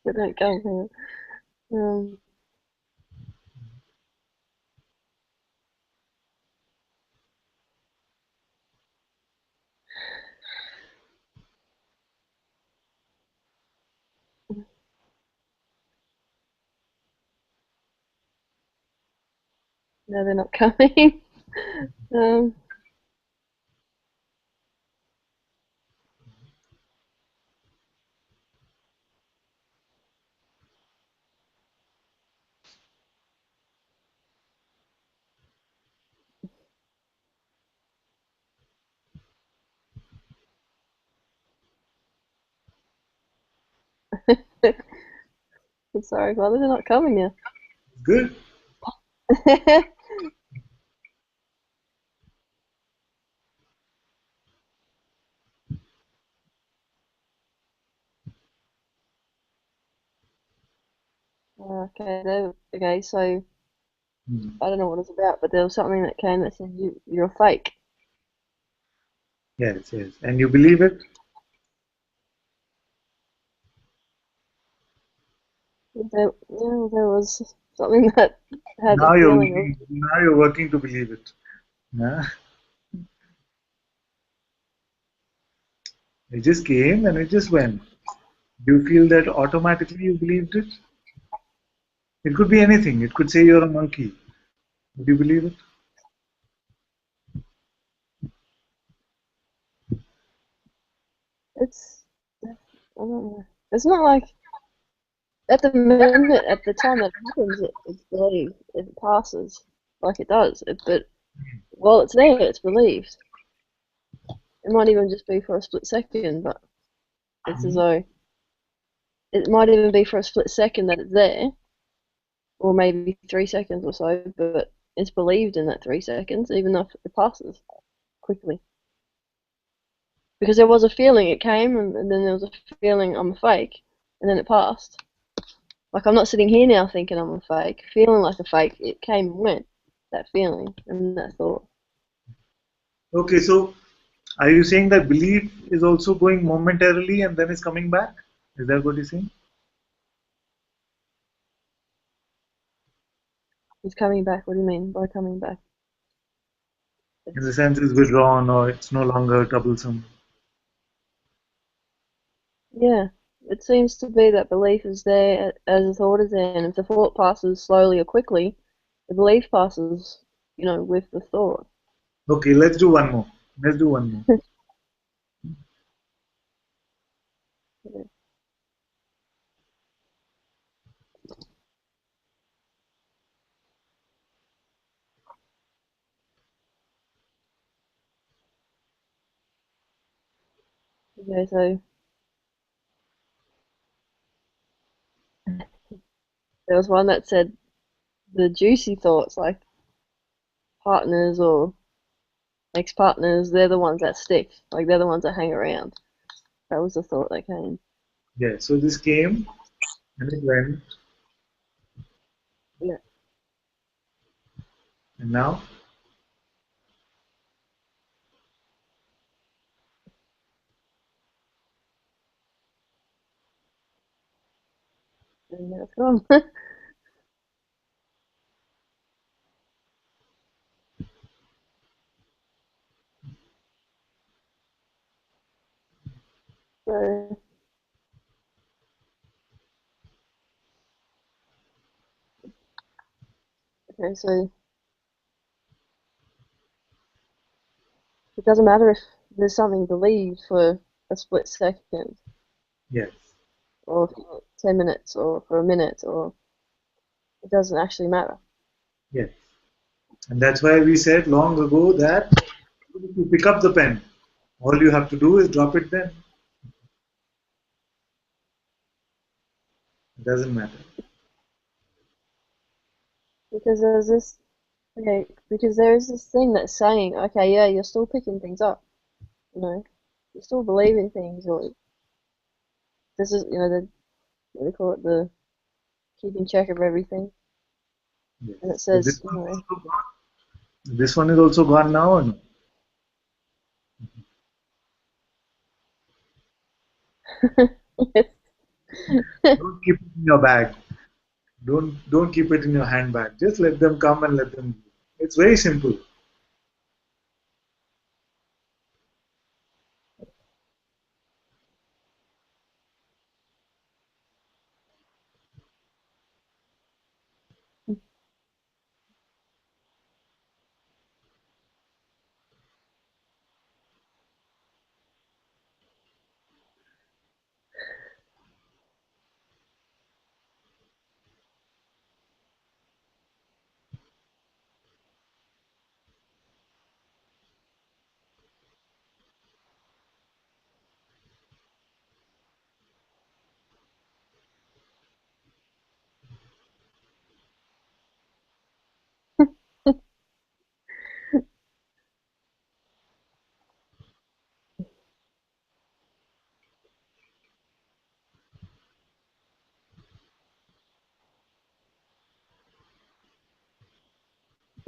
They don't come here. No, they're not coming. um, Sorry, Father, they're not coming now. Good. Okay, so Hmm. I don't know what it's about, but there was something that came that said you're a fake. Yes, yes. And you believe it? There was something that had a Now you're feeling of. working, now you're working to believe it. Yeah. It just came and it just went. Do you feel that automatically you believed it? It could be anything. It could say you're a monkey. Would you believe it? It's I don't know. It's not like at the minute, at the time that it happens, it's believed. It passes like it does. But while it's there, it's believed. It might even just be for a split second, but it's as though it might even be for a split second that it's there, or maybe 3 seconds or so, but it's believed in that 3 seconds, even though it passes quickly. Because there was a feeling, it came, and then there was a feeling I'm a fake, and then it passed. Like I'm not sitting here now thinking I'm a fake, feeling like a fake. It came and went, that feeling and that thought. Okay, so are you saying that belief is also going momentarily and then is coming back? Is that what you're saying? It's coming back. What do you mean by coming back? In the It's sense it's withdrawn or it's no longer troublesome. yeah. It seems to be that belief is there as the thought is there, and if the thought passes slowly or quickly, the belief passes, with the thought. Okay, let's do one more. Let's do one more. Okay, so there was one that said the juicy thoughts, like partners or ex-partners, they're the ones that stick. Like they're the ones that hang around. That was the thought that came. Yeah, so this came and it went, Yeah. and now And that's gone. So, okay, so it doesn't matter if there's something believed for a split second, yes, or for 10 minutes, or for a minute, or it doesn't actually matter. yes. And that's why we said long ago that if you pick up the pen, all you have to do is drop it then. It doesn't matter. Because there's this, okay, because there is this thing that's saying, okay, yeah, you're still picking things up, you know, you still believe in things, or this is, what do they call it, the keeping check of everything. Yes. And it So says, this one is also gone now or no? Don't keep it in your bag. Don't keep it in your handbag. Just let them come and let them go. It's very simple.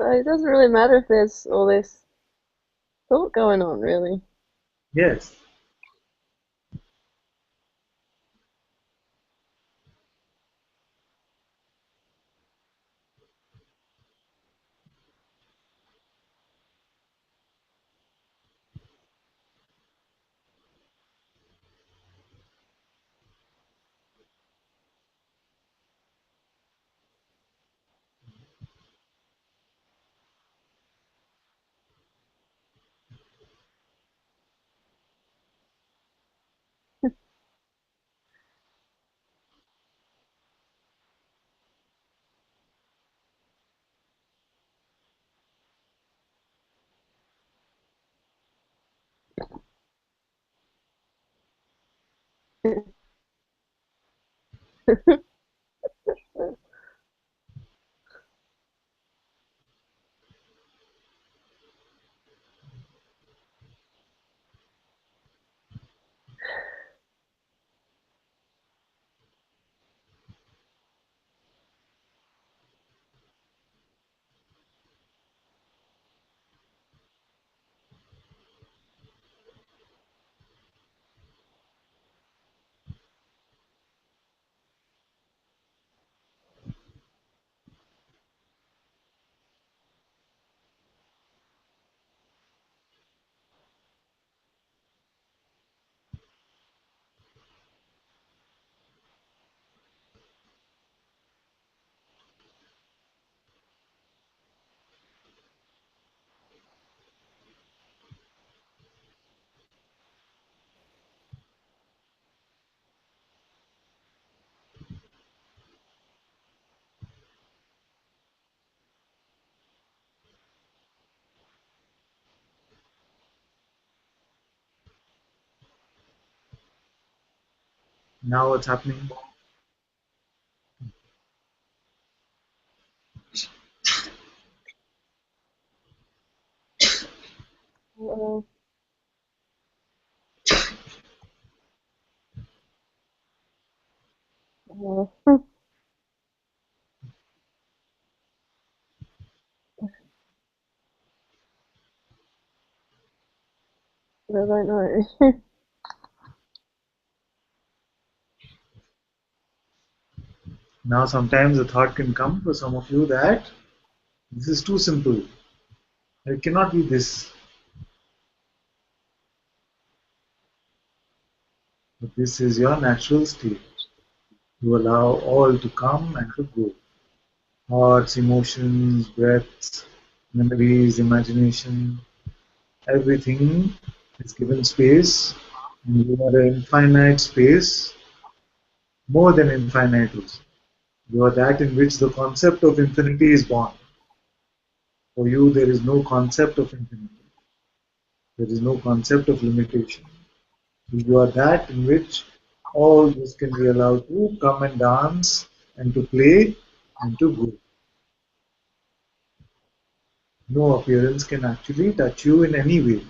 So it doesn't really matter if there's all this thought going on, really. Yes. Now what's happening? Well, I don't know. Now sometimes a thought can come for some of you that this is too simple. It cannot be this. But this is your natural state. You allow all to come and to go. Thoughts, emotions, breaths, memories, imagination, everything is given space, and you are an infinite space, more than infinite also. You are that in which the concept of infinity is born. For you, there is no concept of infinity. There is no concept of limitation. You are that in which all this can be allowed to come and dance and to play and to go. No appearance can actually touch you in any way.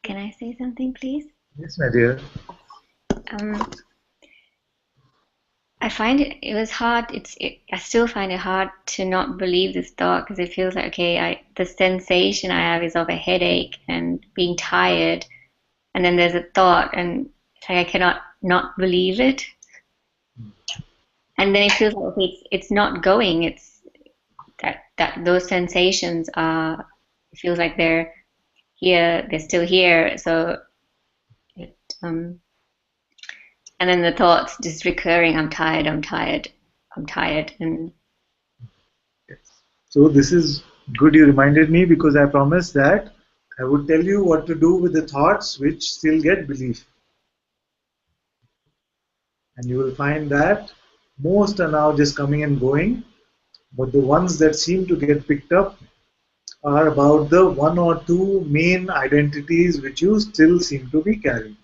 Can I say something, please? Yes, my dear. Um, I find it was hard. I still find it hard to not believe this thought because it feels like, okay, the sensation I have is of a headache and being tired, and then there's a thought, and it's like I cannot not believe it, and then it feels like, okay, it's not going. It's that those sensations are. It feels like they're here. They're still here. So it and then the thoughts just recurring. I'm tired. I'm tired. I'm tired, and Yes. So this is good you reminded me, because I promised that I would tell you what to do with the thoughts which still get belief. And you will find that most are now just coming and going, but the ones that seem to get picked up are about the one or two main identities which you still seem to be carrying.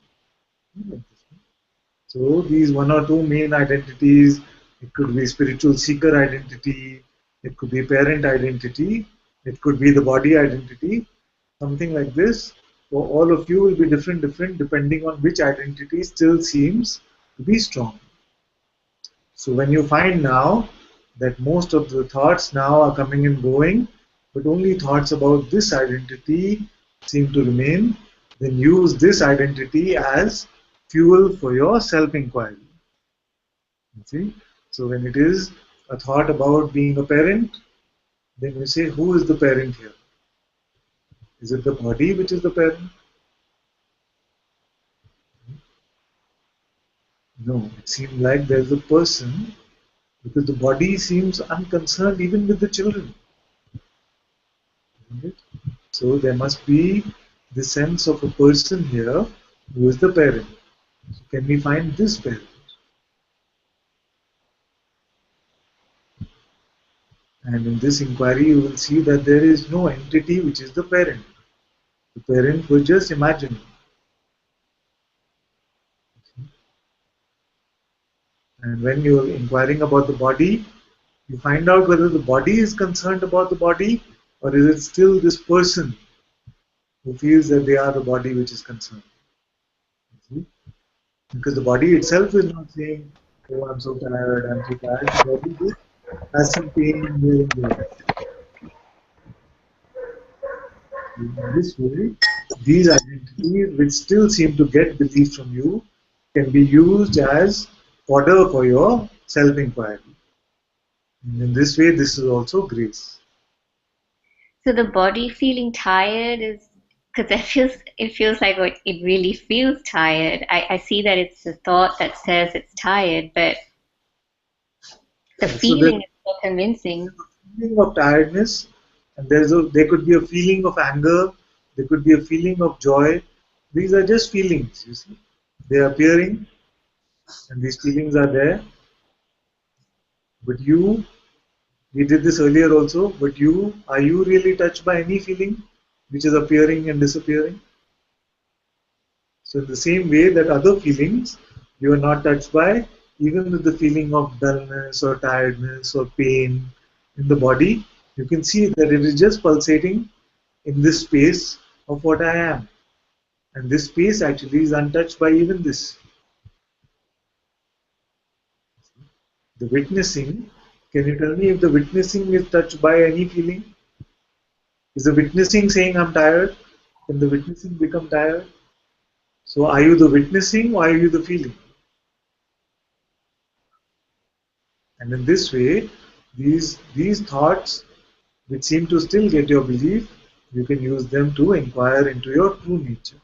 So these one or two main identities, it could be spiritual seeker identity, it could be parent identity, it could be the body identity, something like this. For all of you will be different depending on which identity still seems to be strong. So when you find now that most of the thoughts now are coming and going, but only thoughts about this identity seem to remain, then use this identity as fuel for your self-inquiry. See? So when it is a thought about being a parent, then you say, who is the parent here? Is it the body which is the parent? No, it seems like there's a person because the body seems unconcerned even with the children. Isn't it? So there must be the sense of a person here who is the parent. So can we find this parent? And in this inquiry, you will see that there is no entity which is the parent. The parent was just imagined. And when you are inquiring about the body, you find out whether the body is concerned about the body or is it still this person who feels that they are the body which is concerned. See? Because the body itself is not saying, oh, I'm so tired, I'm so tired. The body just has some pain here and there. In this way, these identities, which still seem to get belief from you, can be used as fodder for your self-inquiry. And in this way, this is also grace. So the body feeling tired is because it feels like it really feels tired. I see that it's the thought that says it's tired, but the So there's feeling is so convincing. a feeling of tiredness, and there could be a feeling of anger, there could be a feeling of joy. These are just feelings, you see. They are appearing, and these feelings are there. But you, we did this earlier also, but are you really touched by any feeling which is appearing and disappearing? So in the same way that other feelings you are not touched by, even with the feeling of dullness or tiredness or pain in the body, you can see that it is just pulsating in this space of what I am. And this space actually is untouched by even this. The witnessing, can you tell me if the witnessing is touched by any feeling? Is the witnessing saying I'm tired? Can the witnessing become tired? So are you the witnessing or are you the feeling? And in this way, these thoughts which seem to still get your belief, you can use them to inquire into your true nature.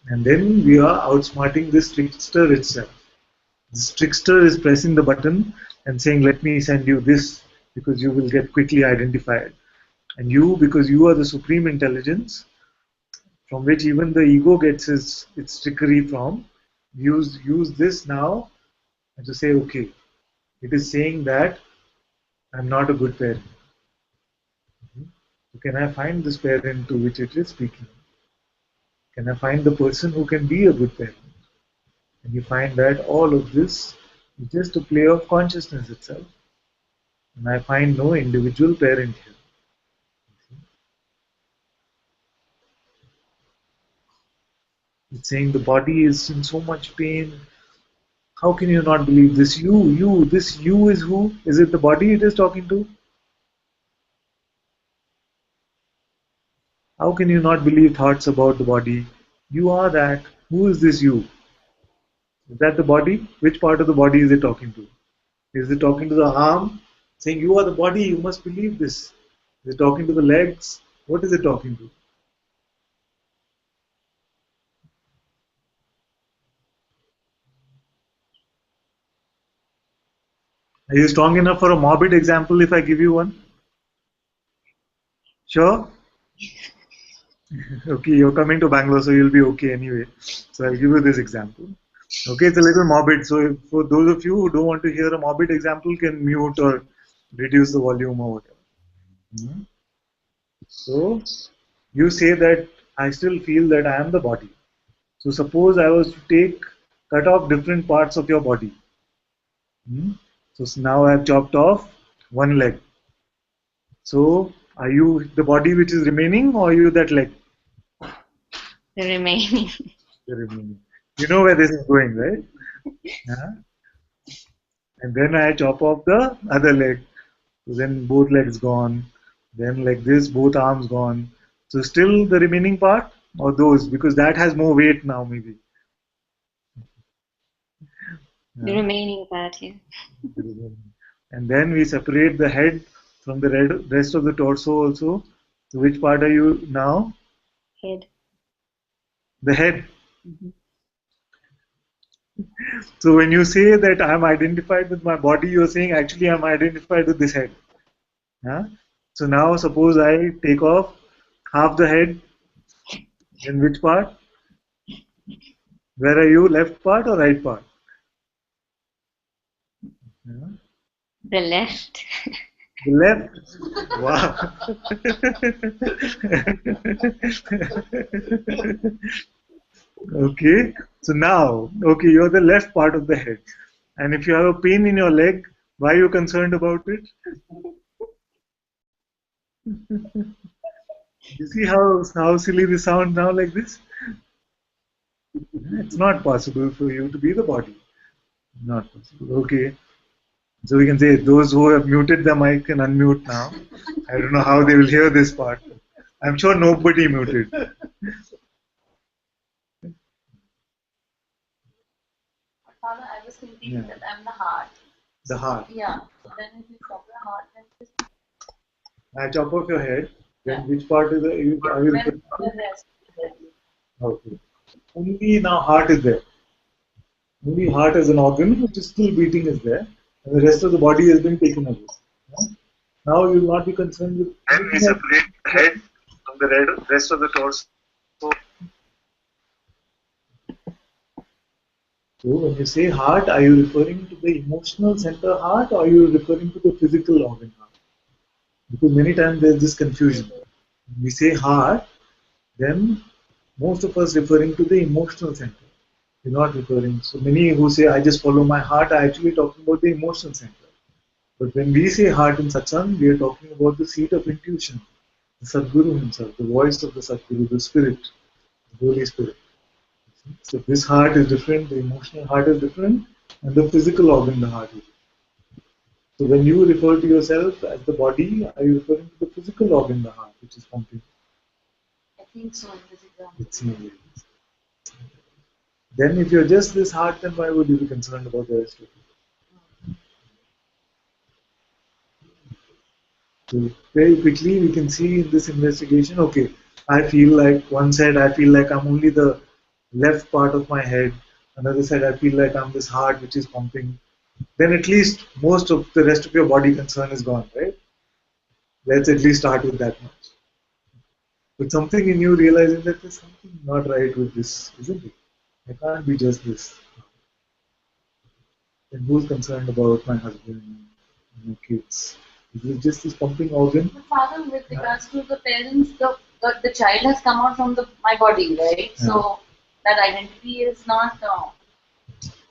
And then we are outsmarting this trickster itself. This trickster is pressing the button and saying, let me send you this because you will get quickly identified. And you, because you are the supreme intelligence, from which even the ego gets its trickery from, use this now and to say, okay, it is saying that I'm not a good parent. So can I find this parent to which it is speaking? Can I find the person who can be a good parent? And you find that all of this is just a play of consciousness itself. And I find no individual parent here. It's saying the body is in so much pain. How can you not believe this this you is who? Is it the body it is talking to? How can you not believe thoughts about the body? You are that. Who is this you? Is that the body? Which part of the body is it talking to? Is it talking to the arm? Saying you are the body, you must believe this. Is it talking to the legs? What is it talking to? Are you strong enough for a morbid example if I give you one? Sure? Okay, you're coming to Bangalore, so you'll be okay anyway. So I'll give you this example. Okay, it's a little morbid. So for those of you who don't want to hear a morbid example, can mute or reduce the volume or whatever. Hmm. So you say that I still feel that I am the body. So suppose I was to cut off different parts of your body. So now I have chopped off one leg. So are you the body which is remaining, or are you that leg? The remaining. The remaining. You know where this is going, right? Yeah. And then I chop off the other leg. So then both legs gone. Then like this, both arms gone. So still the remaining part, or those, because that has more weight now maybe. The Yeah. remaining part, yeah. And then we separate the head from the rest of the torso also. So which part are you now? Head. The head. So when you say that I'm identified with my body, you're saying actually I'm identified with this head. Yeah? So now suppose I take off half the head, then which part? Where are you? Left part or right part? Yeah. The left. The left. Wow. Okay. So now, okay, you're the left part of the head. And if you have a pain in your leg, why are you concerned about it? You see how silly this sounds now like this? It's not possible for you to be the body. Not possible. Okay. So we can say those who have muted the mic can unmute now. I don't know how they will hear this part. I'm sure nobody muted. Father, I was thinking Yeah. that I'm the heart. The heart. Yeah. So then if you stop the heart, then just I chop off your head. Then which part is the? I will. when the rest. Okay. Only now heart is there. Only heart as an organ which is still beating is there, and the rest of the body has been taken away. Yeah? Now you will not be concerned with. Then we separate the head from the rest of the torso. So when you say heart, are you referring to the emotional center heart, or are you referring to the physical organ heart? Because many times there is this confusion. When we say heart, then most of us referring to the emotional center. We're not referring. So many who say, I just follow my heart, are actually talking about the emotional center. But when we say heart in Satsang, we are talking about the seat of intuition, the Satguru himself, the voice of the Satguru, the Spirit, the Holy Spirit. So this heart is different, the emotional heart is different, and the physical organ, the heart is different. So when you refer to yourself as the body, are you referring to the physical organ, the heart, which is pumping? I think so in this example. It seems. Then if you're just this heart, then why would you be concerned about the rest of it? So very quickly we can see in this investigation, okay, I feel like one side I feel like I'm only the left part of my head, another side I feel like I'm this heart which is pumping. Then at least most of the rest of your body concern is gone, right? Let's at least start with that much. But something in you realizing that there's something not right with this, isn't it? I can't be just this. Then who's concerned about my husband, my kids? Is it just this pumping organ? But Father, with regards to the parents, the child has come out from my body, right? Yeah. So that identity is not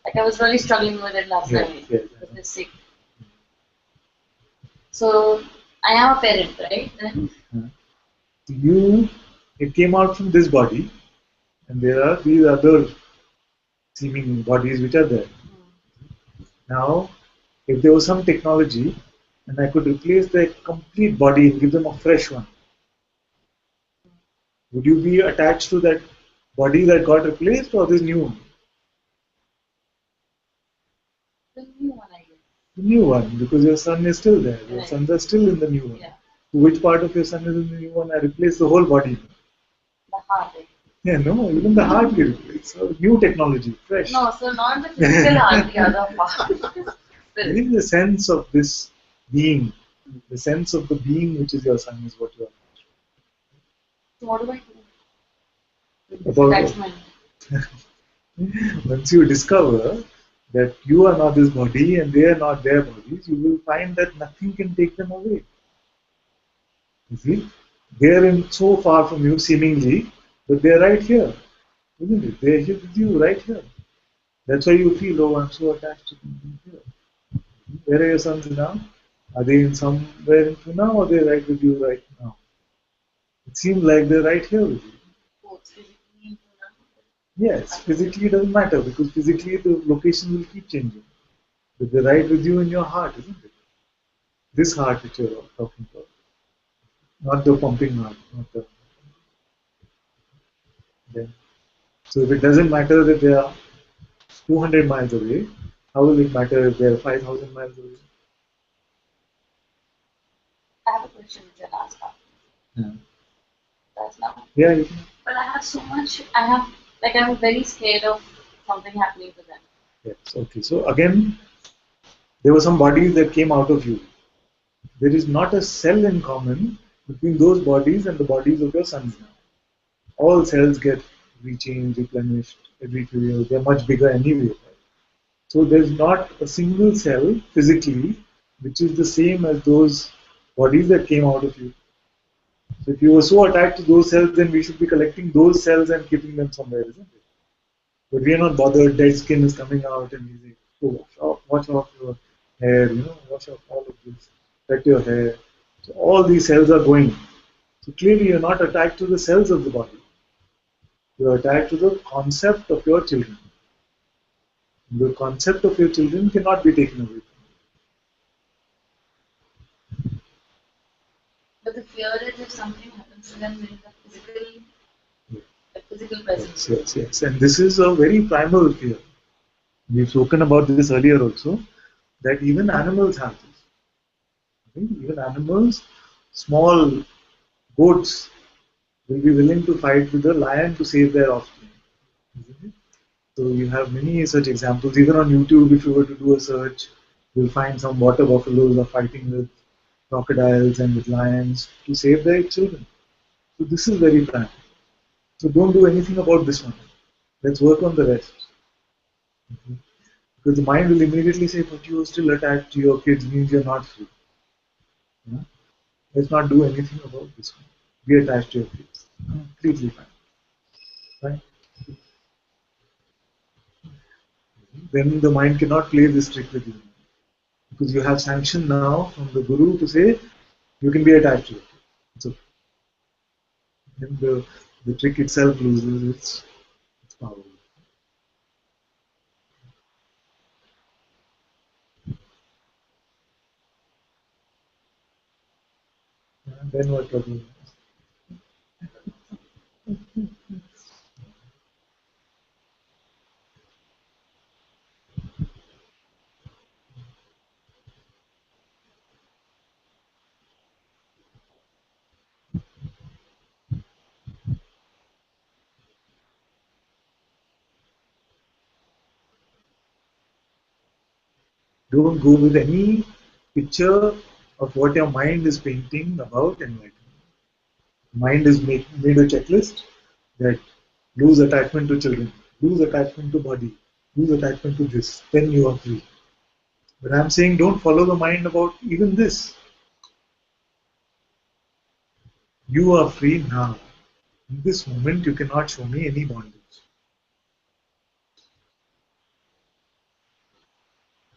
like I was really struggling with it last Yes, night yes, with this sick. So I am a parent, right? Then It came out from this body, and there are these other seeming bodies which are there. Now, if there was some technology and I could replace the complete body and give them a fresh one, would you be attached to that body that got replaced or this new one? the new one, I guess. The new one, because your son is still there. Your Right. sons are still in the new one. Yeah. So which part of your son is in the new one? I replaced the whole body. The heart. Right? Yeah, no, even the heart we replace. So new technology, fresh. No, so not the physical heart, the other part. I think the sense of this being, the sense of the being which is your son is what you are. So what do I do? With this About- attachment. Once you discover that you are not this body and they are not their bodies, you will find that nothing can take them away. You see, they are in so far from you seemingly, but they are right here. isn't it? They're here with you right here. That's why you feel, oh, I'm so attached to them here. Where are your sons now? Are they in somewhere in Pune or they're right with you right now? It seems like they're right here with you. Both physically. Yes, physically it doesn't matter because physically the location will keep changing. But they're right with you in your heart, isn't it? This heart which you're talking about. Not the pumping heart, not the. Then. So if it doesn't matter that they are 200 miles away, how will it matter if they are 5,000 miles away? I have a question which I'll ask after. Yeah. That's now. Yeah, you can. But I have so much. I'm very scared of something happening to them. Yes. Okay. So again, there were some bodies that came out of you. There is not a cell in common between those bodies and the bodies of your sons now. All cells get rechanged, replenished every few years. They're much bigger anyway. Right? So there's not a single cell physically which is the same as those bodies that came out of you. So if you were so attached to those cells, then we should be collecting those cells and keeping them somewhere, isn't it? But we are not bothered. Dead skin is coming out, and we say, "Oh, wash off your hair. Wash off all of this. Cut your hair." So all these cells are going. So clearly, you're not attached to the cells of the body. You're attached to the concept of your children. The concept of your children cannot be taken away. But the fear is if something happens to them, there is a physical presence. Yes. And this is a very primal fear. We've spoken about this earlier also, that even animals have this. Okay? Even animals, small goats, will be willing to fight with a lion to save their offspring. Isn't it? So you have many such examples. Even on YouTube, if you were to do a search, you'll find some water buffaloes are fighting with crocodiles and with lions to save their children. So this is very primal. So don't do anything about this one. Let's work on the rest. Okay? Because the mind will immediately say, but you are still attached to your kids, means you're not free. Yeah? Let's not do anything about this one. Be attached to your kids. Completely fine. Right? Then the mind cannot play this trick with you. Because you have sanction now from the Guru to say you can be attached to it. So then the trick itself loses its power. And then what trouble? Don't go with any picture of what your mind is painting about enlightenment. Mind is made a checklist that lose attachment to children, lose attachment to body, lose attachment to this, then you are free. But I'm saying don't follow the mind about even this. You are free now. In this moment, you cannot show me any bondage.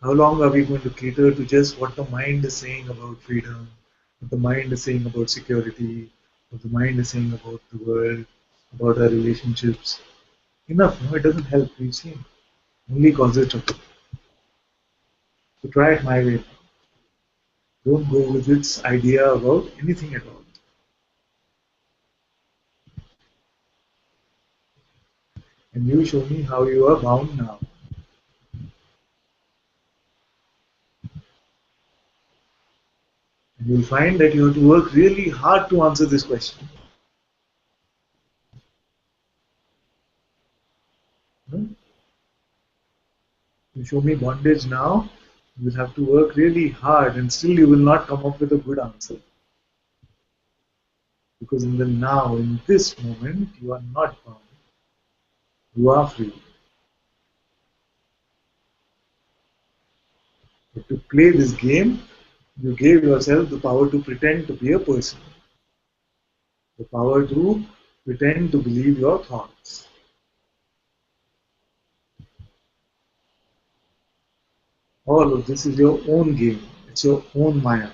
How long are we going to cater to just what the mind is saying about freedom, what the mind is saying about security, what the mind is saying about the world, about our relationships? Enough, no, it doesn't help. We've seen. Only causes trouble. So try it my way. Don't go with its idea about anything at all. And you show me how you are bound now. And you'll find that you have to work really hard to answer this question. You show me bondage now, you will have to work really hard and still you will not come up with a good answer. Because in the now, in this moment, you are not bound. You are free. But to play this game, you gave yourself the power to pretend to be a person. The power to pretend to believe your thoughts. All of this is your own game. It's your own Maya.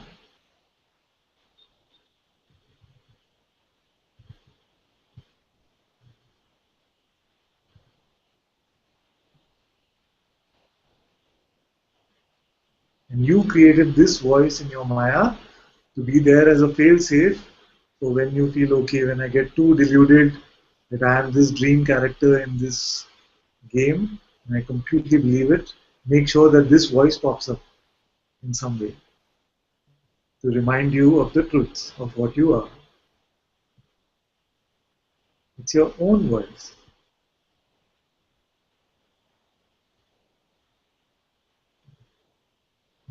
And you created this voice in your Maya to be there as a fail-safe. So when you feel, okay, when I get too deluded that I am this dream character in this game, and I completely believe it, make sure that this voice pops up in some way to remind you of the truth of what you are. It's your own voice.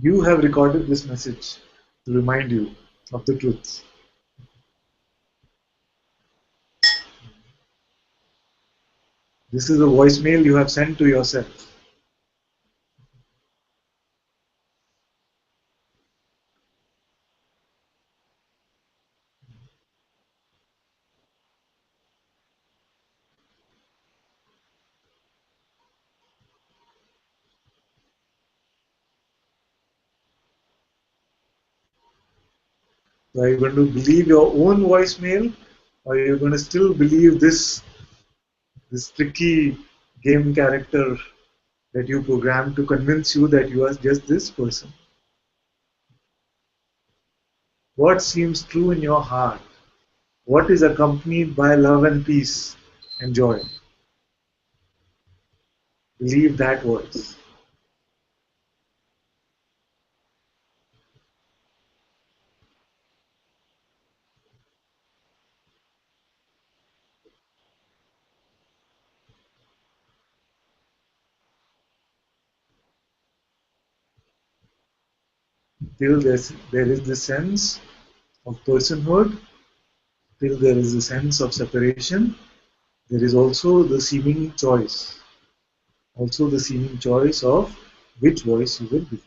You have recorded this message to remind you of the truth. This is a voicemail you have sent to yourself. So are you going to believe your own voicemail, or are you going to still believe this tricky game character that you programmed to convince you that you are just this person? What seems true in your heart? What is accompanied by love and peace and joy? Believe that voice. Till there is the sense of personhood, till there is a sense of separation, there is also the seeming choice. Also the seeming choice of which voice you will believe.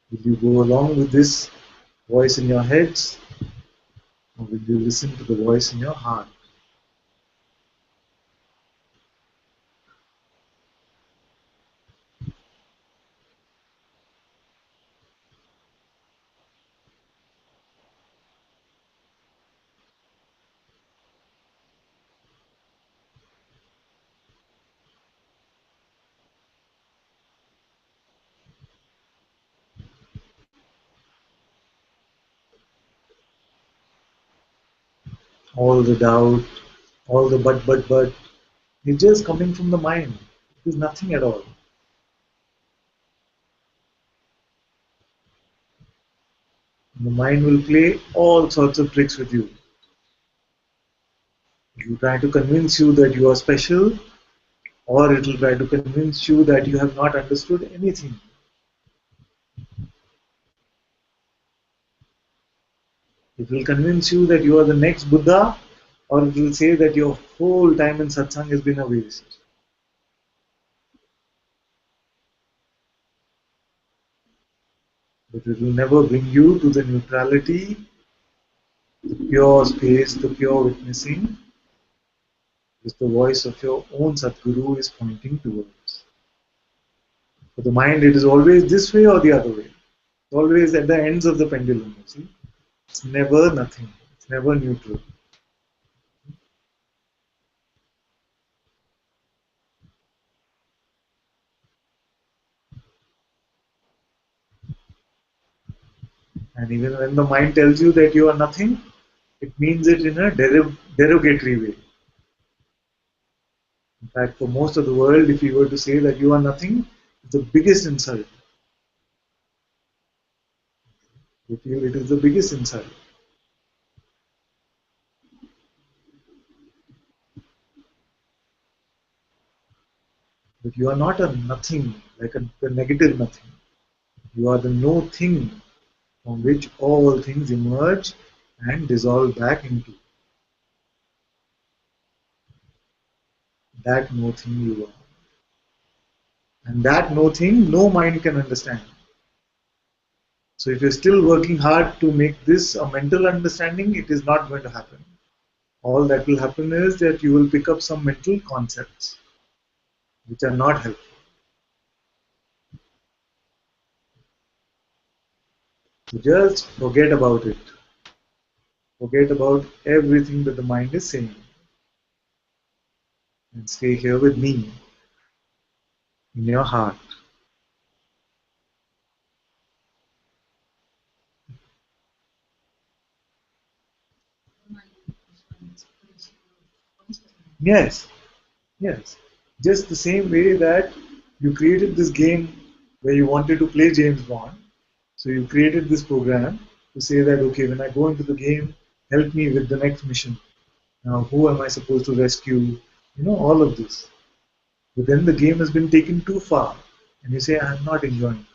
Will you go along with this voice in your heads, or will you listen to the voice in your heart? All the doubt, all the but, it's just coming from the mind. It is nothing at all. The mind will play all sorts of tricks with you. It will try to convince you that you are special, or it will try to convince you that you have not understood anything. It will convince you that you are the next Buddha, or it will say that your whole time in satsang has been a waste. But it will never bring you to the neutrality, the pure space, the pure witnessing, which the voice of your own Satguru is pointing towards. For the mind, it is always this way or the other way. It's always at the ends of the pendulum, you see. It's never nothing. It's never neutral. And even when the mind tells you that you are nothing, it means it in a derogatory way. In fact, for most of the world, if you were to say that you are nothing, it's the biggest insult. They feel it is the biggest insult. But you are not a nothing, like a negative nothing. You are the no thing from which all things emerge and dissolve back into. That no thing you are. And that no thing, no mind can understand. So if you're still working hard to make this a mental understanding, it is not going to happen. All that will happen is that you will pick up some mental concepts which are not helpful. So just forget about it. Forget about everything that the mind is saying and stay here with me in your heart. Yes, yes. Just the same way that you created this game where you wanted to play James Bond. So you created this program to say that, okay, when I go into the game, help me with the next mission. Now, who am I supposed to rescue? All of this. But then the game has been taken too far. And you say, I'm not enjoying.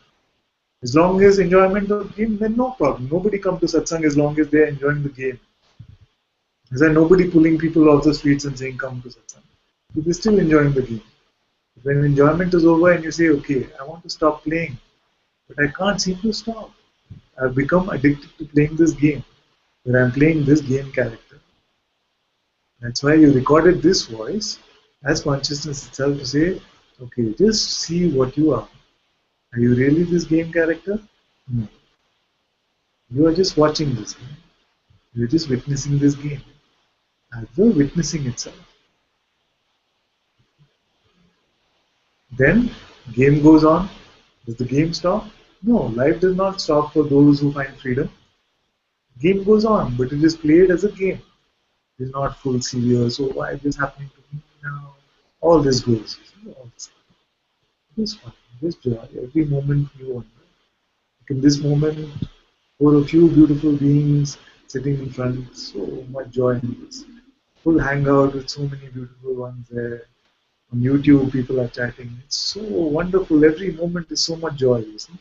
As long as enjoyment of the game, then no problem. Nobody come to satsang as long as they're enjoying the game. Is there nobody pulling people off the streets and saying, come to satsang? So they're still enjoying the game. When enjoyment is over and you say, okay, I want to stop playing, but I can't seem to stop. I've become addicted to playing this game, where I'm playing this game character. That's why you recorded this voice as consciousness itself to say, okay, just see what you are. Are you really this game character? No. You are just watching this game. You're just witnessing this game. As the witnessing itself. Then game goes on. Does the game stop? No, life does not stop for those who find freedom. Game goes on, but it is played as a game. It is not full serious. So why is this happening to me now? All this goes. All this fun, this joy, every moment you wonder. In this moment, for a few beautiful beings sitting in front, so much joy in this. Full hangout with so many beautiful ones there. On YouTube, people are chatting. It's so wonderful. Every moment is so much joy. You see?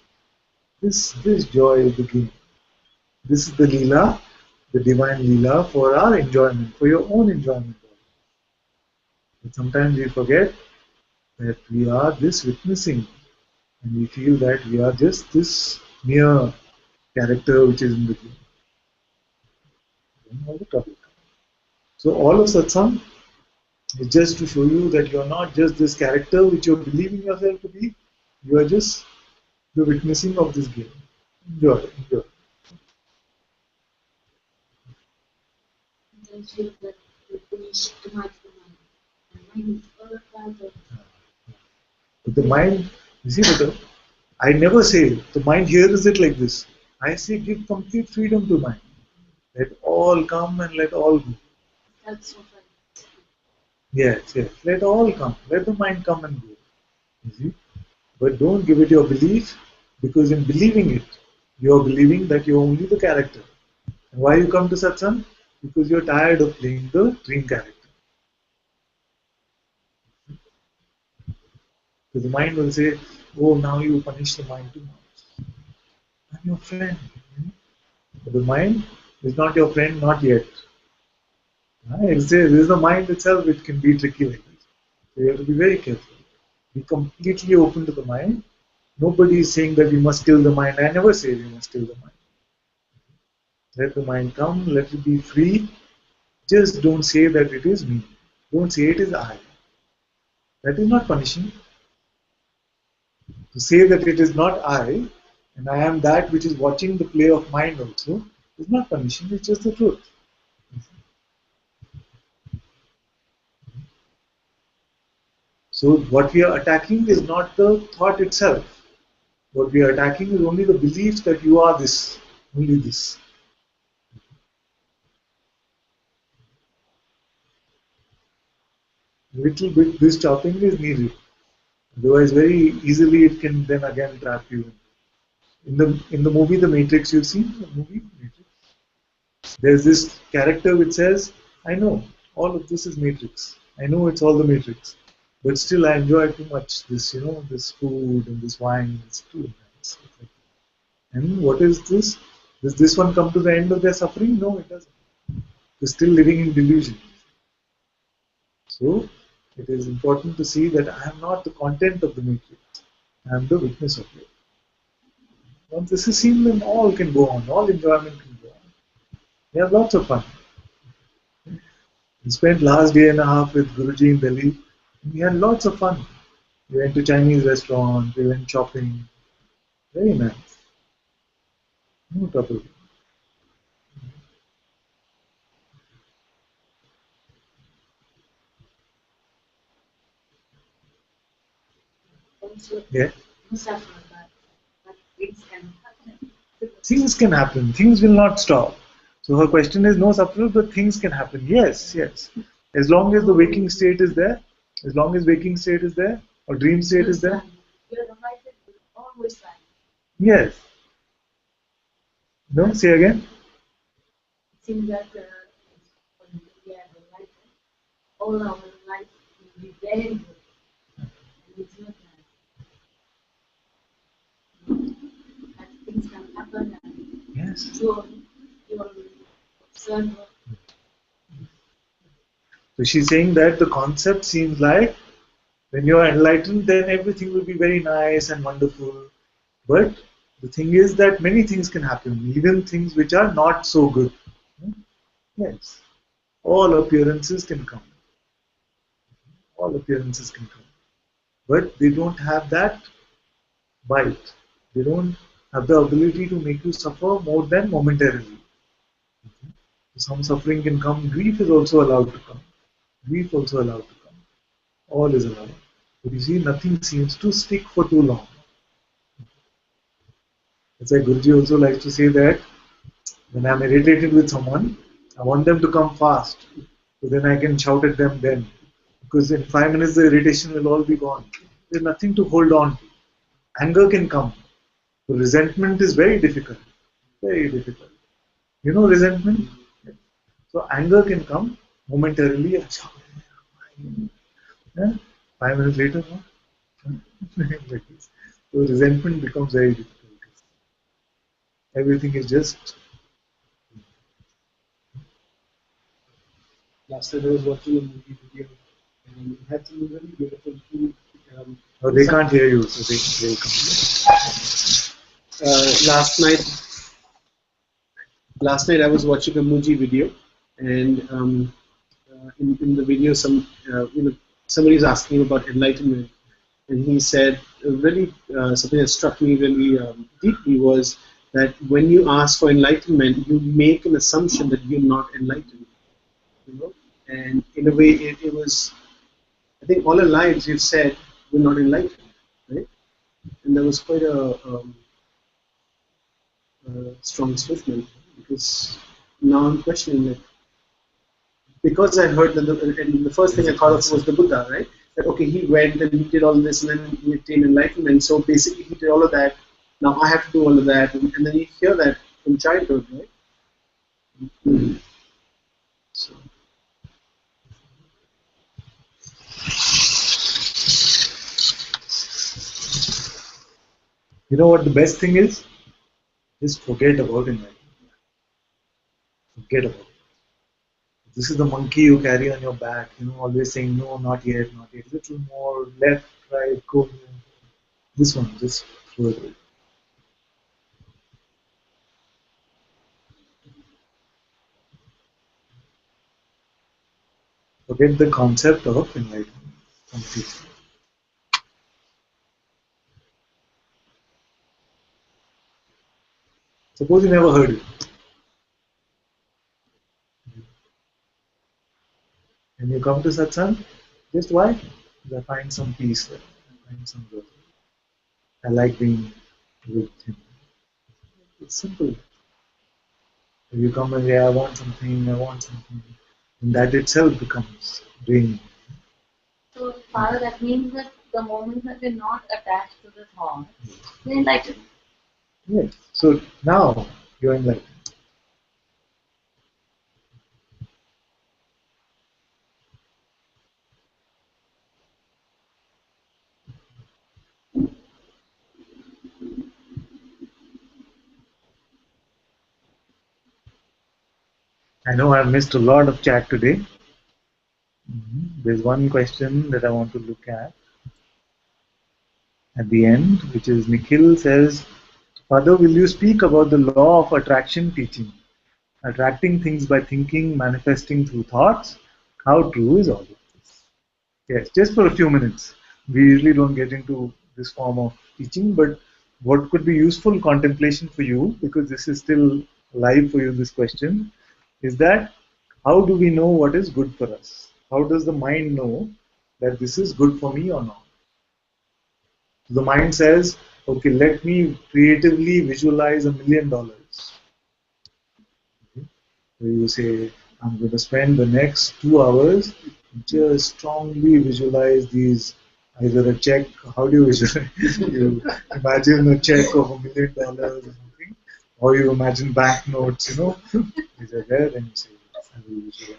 This joy is the game. This is the Leela, the divine Leela for our enjoyment, for your own enjoyment. But sometimes we forget that we are this witnessing and we feel that we are just this mere character which is in the game. Then all the trouble comes. So all of satsang is just to show you that you are not just this character which you are believing yourself to be, you are just the witnessing of this game. Enjoy, enjoy. But the mind, you see, but I never say the mind hears it like this. I say give complete freedom to mind. Let all come and let all go. That's what I. Yes, yes. Let all come. Let the mind come and go. You see? But don't give it your belief, because in believing it, you are believing that you are only the character. And why you come to satsang? Because you are tired of playing the dream character. So the mind will say, oh, now you punish the mind too much. I'm your friend. But the mind is not your friend, not yet. It says this is the mind itself which can be tricky like this. So you have to be very careful. Be completely open to the mind. Nobody is saying that we must kill the mind. I never say we must kill the mind. Let the mind come, let it be free. Just don't say that it is me. Don't say it is I. That is not punishing. To say that it is not I, and I am that which is watching the play of mind also, is not punishing, it's just the truth. So what we are attacking is not the thought itself. What we are attacking is only the belief that you are this, only this. Little bit this chopping is needed. Otherwise, very easily it can then again trap you. In the movie The Matrix, you've seen the movie Matrix? There's this character which says, I know all of this is Matrix. I know it's all the Matrix. But still I enjoy too much this, this food and this wine. It's too nice. And what is this? Does this one come to the end of their suffering? No, it doesn't. They're still living in delusion. So it is important to see that I am not the content of the Matrix. I am the witness of it. Once this is seen, then all can go on. All enjoyment can go on. We have lots of fun. We spent last day and a half with Guruji in Delhi. We had lots of fun. We went to Chinese restaurant. We went shopping. Very nice. No trouble. Also, Yeah. no suffering, but things can happen. Things can happen. Things will not stop. So her question is no suffering, but things can happen. Yes, yes. As long as the waking state is there, as long as waking state is there, or dream state is there. You're reminded always like Yes. No, say again. it seems that when we are enlightened, all our life will be very good. And it's not that things can happen and Yes. you'll observe. So she's saying that the concept seems like when you are enlightened, then everything will be very nice and wonderful. But the thing is that many things can happen, even things which are not so good. Yes. All appearances can come. All appearances can come. But they don't have that bite. They don't have the ability to make you suffer more than momentarily. Some suffering can come. Grief is also allowed to come. Grief also allowed to come. All is allowed. But you see, nothing seems to stick for too long. It's like Guruji also likes to say that when I'm irritated with someone, I want them to come fast. So then I can shout at them then. Because in 5 minutes the irritation will all be gone. There's nothing to hold on to. Anger can come. So resentment is very difficult. Very difficult. You know resentment? So anger can come momentarily. Yeah? 5 minutes later, no? Like this. So resentment becomes very difficult. Everything is just. Last night I was watching a movie video and it had some really beautiful food. Oh, they can't hear you, so they'll come. Last night I was watching a Muji video, and in the video, somebody is asking about enlightenment, and he said really something that struck me really deeply was that when you ask for enlightenment, you make an assumption that you're not enlightened, you know, and in a way, it was. I think all our lives you've said we're not enlightened, right? And that was quite a strong statement because now I'm questioning it. Because I heard that and the first thing I thought of was the Buddha, right? That okay, he went and he did all this and then he attained enlightenment. So basically, he did all of that. Now I have to do all of that, and then you hear that from childhood, right? Mm-hmm. So. You know what the best thing is? Just forget about enlightenment. Forget about it. This is the monkey you carry on your back, always saying, no, not yet, not yet. Little more, left, right, go. This one, just throw it away. Forget the concept of enlightenment completely. Suppose you never heard it. And you come to satsang, just why? Because I find some peace there. I find some joy. I like being with him. It's simple. If you come and say, I want something, and that itself becomes draining. So, Father, that means that the moment that we're not attached to the thought, we're enlightened. Yes. So now you're enlightened. I know I've missed a lot of chat today. There's one question that I want to look at the end, which is Nikhil says, Father, will you speak about the law of attraction teaching? Attracting things by thinking, manifesting through thoughts. How true is all of this? Yes, just for a few minutes. We usually don't get into this form of teaching, but what could be useful contemplation for you, because this is still live for you, this question, is that how do we know what is good for us? How does the mind know that this is good for me or not? The mind says, okay, let me creatively visualize $1 million. So you say, I'm going to spend the next 2 hours just strongly visualize these, either a check, how do you visualize? You imagine a check of $1 million or something, or you imagine banknotes, these are there, and you say, yes, I will visualize.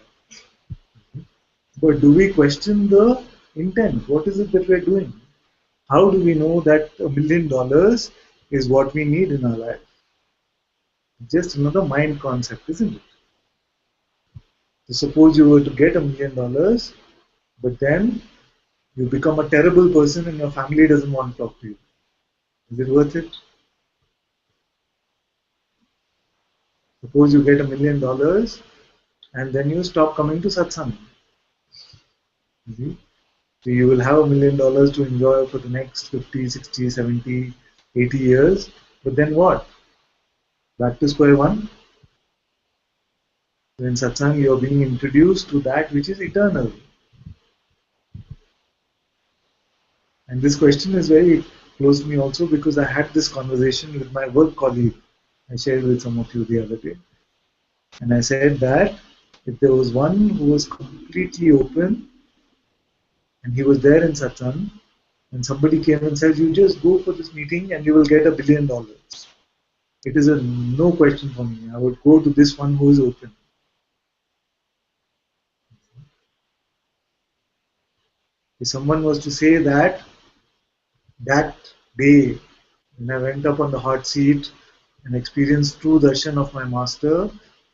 But do we question the intent? What is it that we're doing? How do we know that $1 million is what we need in our life? Just another mind concept, isn't it? So suppose you were to get $1 million, but then you become a terrible person and your family doesn't want to talk to you. Is it worth it? Suppose you get $1 million and then you stop coming to satsang. So you will have $1 million to enjoy for the next 50, 60, 70, 80 years. But then what? Back to square one. So in satsang, you are being introduced to that which is eternal. And this question is very close to me also, because I had this conversation with my work colleague. I shared with some of you the other day. And I said that if there was one who was completely open and he was there in satsang, and somebody came and said, you just go for this meeting and you will get $1 billion. It is a no question for me. I would go to this one who is open. If someone was to say that day when I went up on the hot seat and experienced true darshan of my master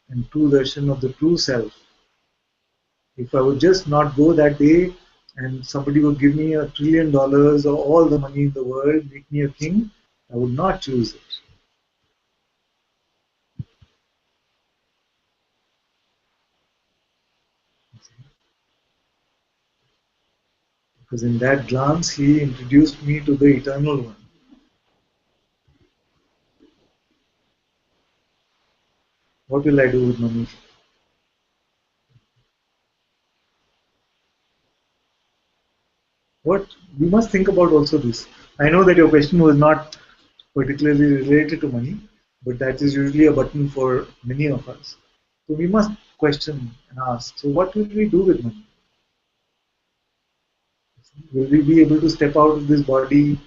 and true darshan of the true self, if I would just not go that day and somebody would give me $1 trillion or all the money in the world, make me a king, I would not choose it. Because in that glance, he introduced me to the eternal one. What will I do with money? What we must think about also this. I know that your question was not particularly related to money, but that is usually a button for many of us. So we must question and ask, so what will we do with money? Will we be able to step out of this body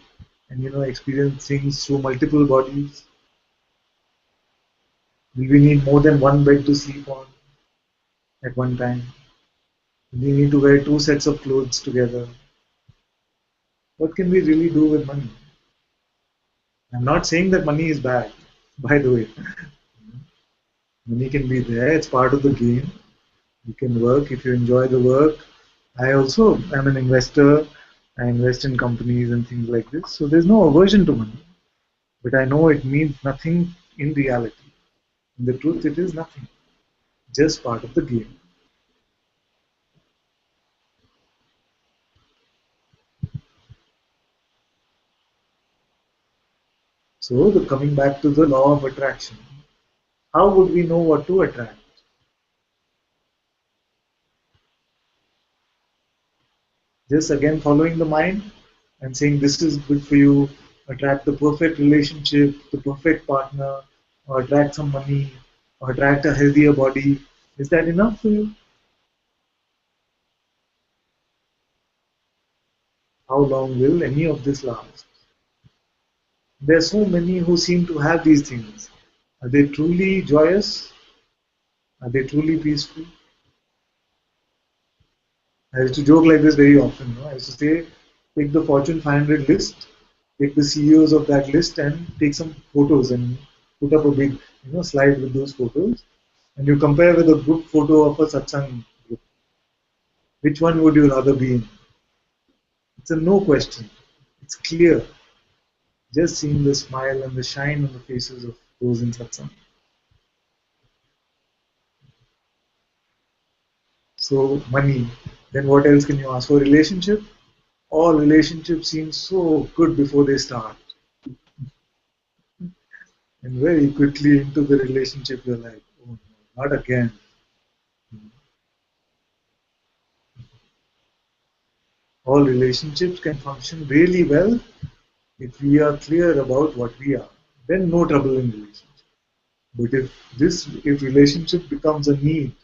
and experience things through multiple bodies? Will we need more than one bed to sleep on at one time? Will we need to wear two sets of clothes together? What can we really do with money? I'm not saying that money is bad, by the way. Money can be there, it's part of the game. You can work if you enjoy the work. I also am an investor. I invest in companies and things like this. So there's no aversion to money. But I know it means nothing in reality. In the truth, it is nothing. Just part of the game. So coming back to the law of attraction, how would we know what to attract? Just again following the mind and saying this is good for you, attract the perfect relationship, the perfect partner, or attract some money, or attract a healthier body. Is that enough for you? How long will any of this last? There are so many who seem to have these things. Are they truly joyous? Are they truly peaceful? I used to joke like this very often. I used to say, take the Fortune 500 list, take the CEOs of that list, and take some photos and put up a big, slide with those photos, and you compare with a group photo of a satsang group. Which one would you rather be in? It's a no question. It's clear. Just seeing the smile and the shine on the faces of those in satsang. So money. Then what else can you ask for? Relationship? All relationships seem so good before they start. And very quickly into the relationship, you're like, oh no, not again. All relationships can function really well if we are clear about what we are. Then no trouble in relationship. But if relationship becomes a need,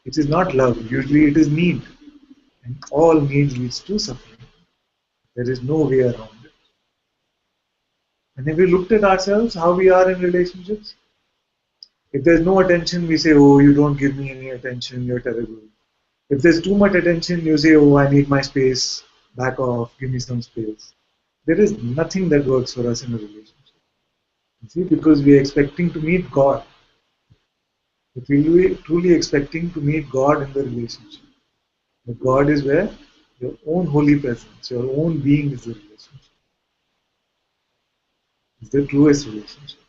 it is not love. Usually it is need. And all need leads to suffering. There is no way around it. And if we looked at ourselves, how we are in relationships, if there's no attention, we say, oh, you don't give me any attention, you're terrible. If there's too much attention, you say, oh, I need my space, back off, give me some space. There is nothing that works for us in a relationship. You see, because we are expecting to meet God. If we are truly expecting to meet God in the relationship, but God is where your own holy presence, your own being is the relationship. It's the truest relationship.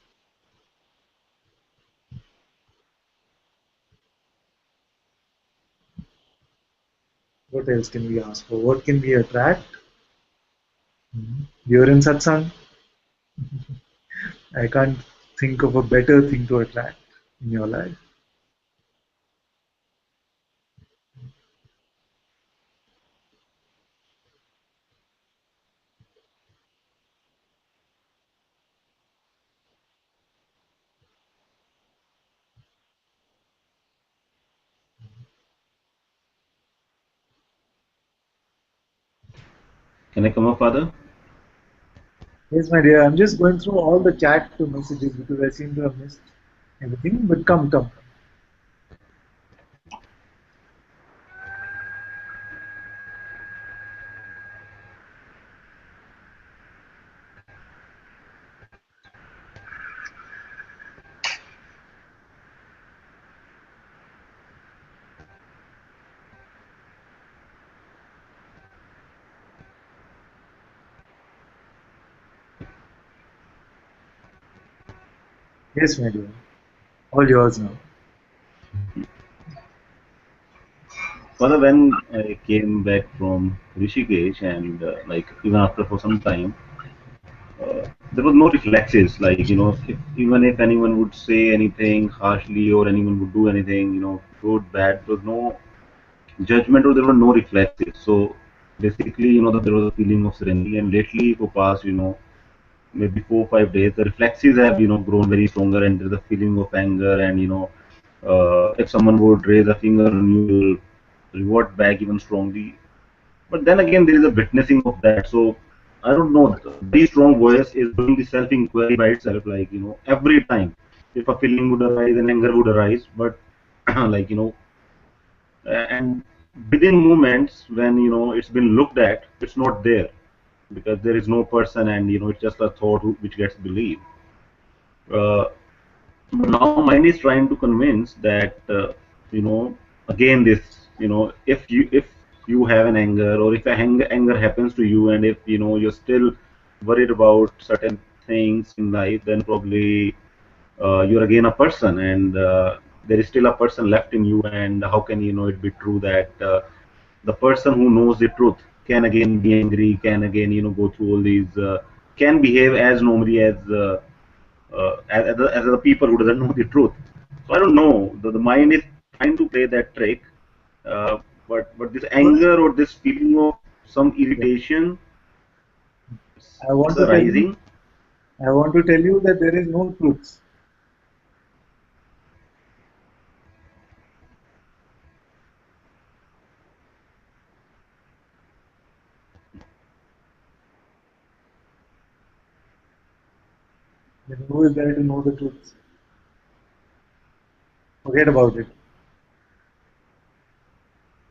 What else can we ask for? What can we attract? You're in satsang. I can't think of a better thing to attract in your life. Can I come up, Father? Yes, my dear. I'm just going through all the chat messages because I seem to have missed everything. But come. Yes, my dear. All yours now. Father, when I came back from Rishikesh and like even after for some time, there was no reflexes. Like even if anyone would say anything harshly or anyone would do anything, good, bad, there was no judgment or there were no reflexes. So basically, that there was a feeling of serenity. And lately, for past, maybe 4 or 5 days, the reflexes have grown very stronger, and there's a feeling of anger. And if someone would raise a finger on you, you'll revert back even strongly. But then again, there is a witnessing of that. So I don't know. The very strong voice is doing the self-inquiry by itself. Like every time, if a feeling would arise, and anger would arise, but like and within moments when it's been looked at, it's not there because there is no person, and it's just a thought which gets believed. Uh, Now mind is trying to convince that again this if you have an anger, or if anger happens to you, and if you're still worried about certain things in life, then probably you're again a person, and there is still a person left in you. And how can it be true that the person who knows the truth can again be angry, can again go through all these, can behave as normally as the people who doesn't know the truth. So I don't know. The mind is trying to play that trick, uh, but this But anger or this feeling of some irritation I want is to tell you, arising. that there is no truth. Then who is there to know the truth? Forget about it.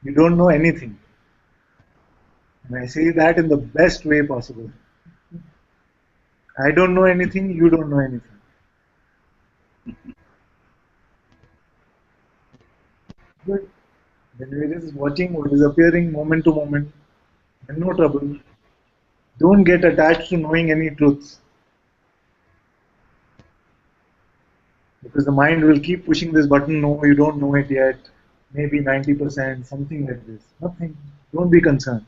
You don't know anything. And I say that in the best way possible. I don't know anything, you don't know anything. Good. Then we're just watching what is appearing moment to moment, and no trouble. Don't get attached to knowing any truths. Because the mind will keep pushing this button, no, you don't know it yet. Maybe 90%, something like this. Nothing. Don't be concerned.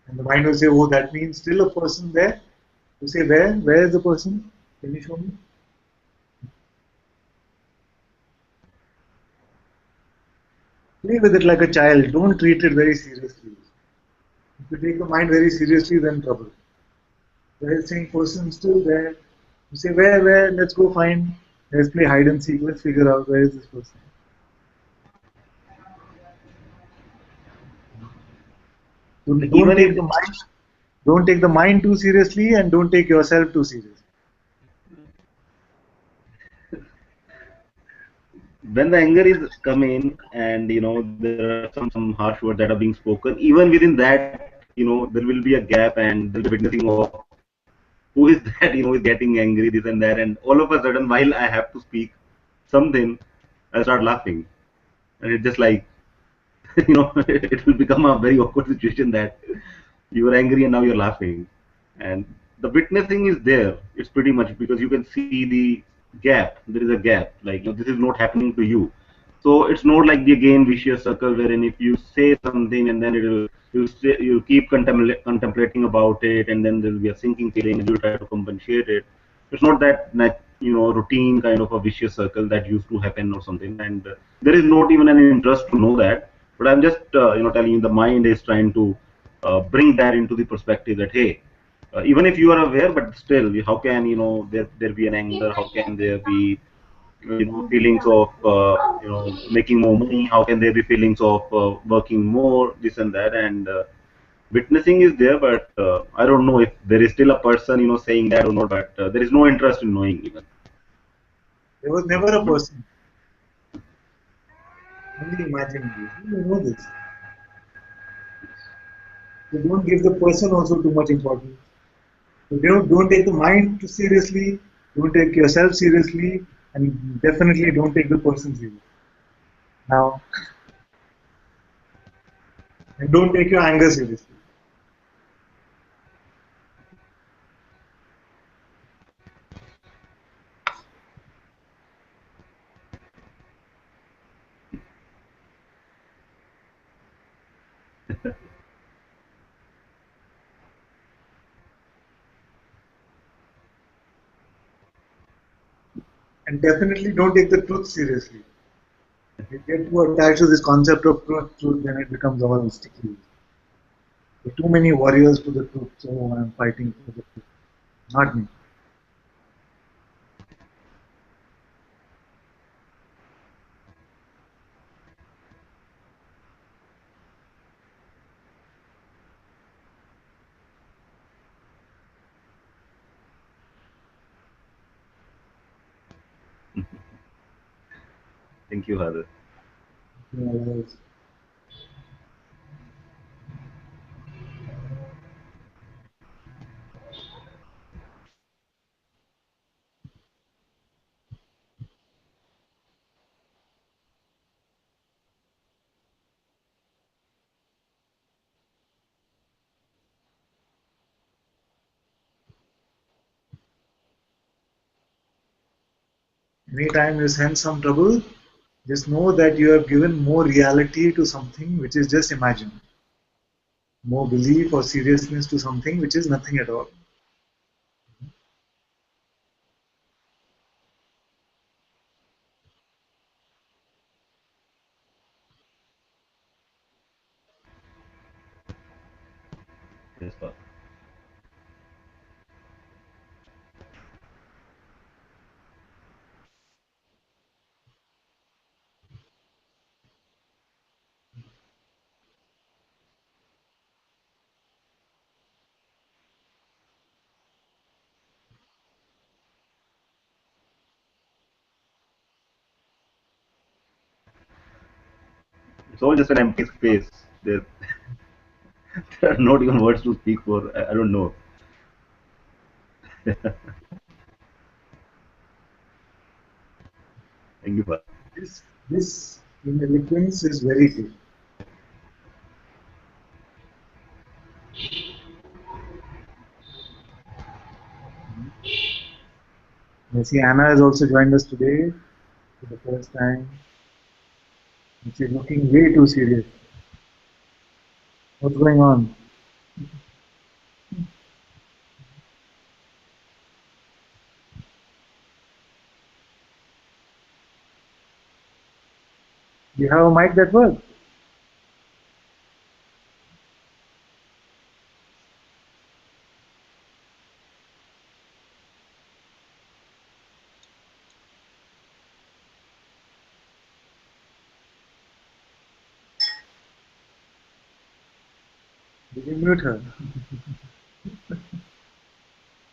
And the mind will say, oh, that means still a person there. You say, where? Where is the person? Can you show me? Play with it like a child. Don't treat it very seriously. If you take the mind very seriously, then trouble. Where is saying person still there? You say, where? Let's go find. Let's play hide and seek. Let's figure out where is this person. So Even if don't take the mind too seriously, and don't take yourself too seriously. when the anger is coming, and there are some harsh words that are being spoken, even within that, there will be a gap, and there will be witnessing of who is that, is getting angry, this and that, and all of a sudden, while I have to speak something, I start laughing, and it's just like, it will become a very awkward situation that you were angry and now you're laughing, and the witnessing is there. It's pretty much because you can see the gap. There is a gap, like, this is not happening to you. So it's not like the again vicious circle wherein if you say something and then you keep contemplating about it, and then there will be a sinking feeling and you try to compensate it. It's not that routine kind of a vicious circle that used to happen or something, and there is not even an interest to know that. But I'm just telling you, the mind is trying to bring that into the perspective that, hey, even if you are aware, but still, how can there be an anger? How can there be feelings of making more money? How can there be feelings of working more, this and that? And witnessing is there, but I don't know if there is still a person saying that or not. But there is no interest in knowing even. There was never a person. Only imagine this. You know this. So don't give the person also too much importance. So don't take the mind too seriously. Don't take yourself seriously, and definitely don't take the person seriously. Now, and don't take your anger seriously. And definitely don't take the truth seriously. If you get too attached to this concept of truth, then it becomes all sticky. There are too many warriors to the truth, so I'm fighting for the truth. Not me. Thank you, Father. Otherwise, anytime you sense some trouble, just know that you have given more reality to something which is just imagined, more belief or seriousness to something which is nothing at all. Yes, Father. It's all just an empty space. There, there are not even words to speak for. I don't know. Thank you, Father. This in eloquence is very good. I see Anna has also joined us today for the first time. She's looking way too serious. What's going on? You have a mic that works. Did you mute her?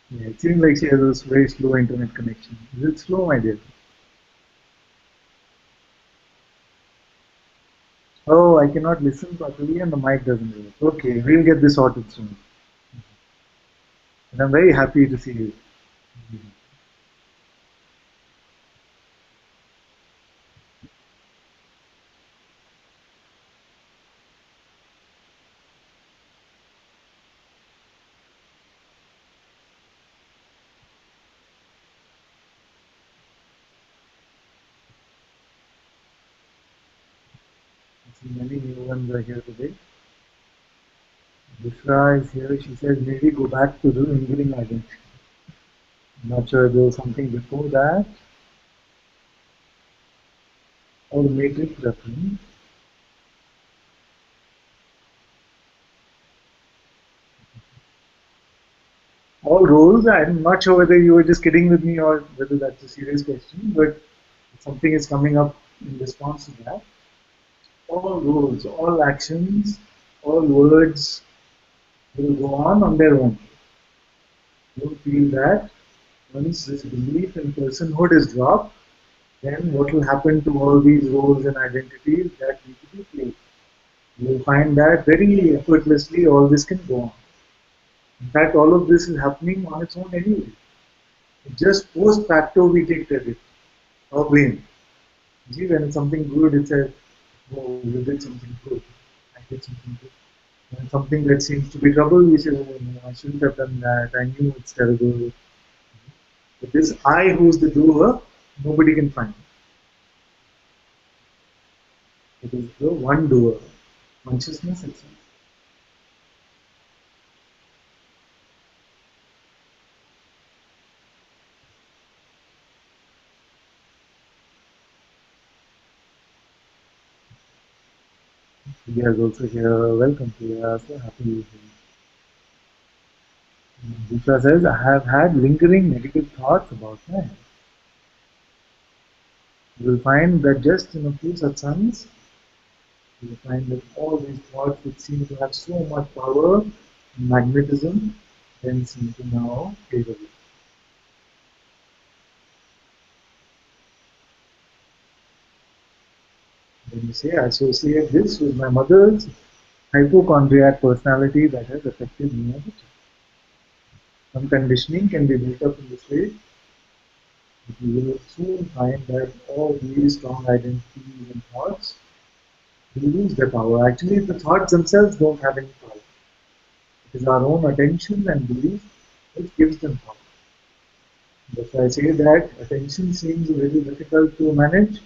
Yeah, it seems like she has a very slow internet connection. Is it slow, my dear? Oh, I cannot listen properly and the mic doesn't work. Okay, we'll get this sorted soon. And I'm very happy to see you. I see many new ones are here today. Bushra is here. She says maybe go back to the lingering identity. I'm not sure if there was something before that or the matrix reference. All roles, I'm not sure whether you were just kidding with me or whether that's a serious question, but something is coming up in response to that. All roles, all actions, all words will go on their own. You feel that once this belief in personhood is dropped, then what will happen to all these roles and identities that need to be played? You will find that very effortlessly all this can go on. In fact, all of this is happening on its own anyway. Just post facto we take credit. Our brain. See, when it's something good, it says, oh, you did something good. I did something good. When something that seems to be trouble, we say, oh, no, I shouldn't have done that. I knew it's terrible. But this I who's the doer, nobody can find. It is the one doer. Consciousness itself. Priya is also here. Welcome, Priya. So happy you're here. Disha says, I have had lingering negative thoughts about my health. You will find that just in a few satsangs, you will find that all these thoughts which seem to have so much power, magnetism, then seem to now fade away. Then you say, I associate this with my mother's hypochondriac personality that has affected me as a child. Some conditioning can be built up in this way. But you will soon find that all these strong identities and thoughts will lose their power. Actually, the thoughts themselves don't have any power. It is our own attention and belief which gives them power. That's why I say that attention seems a little difficult to manage,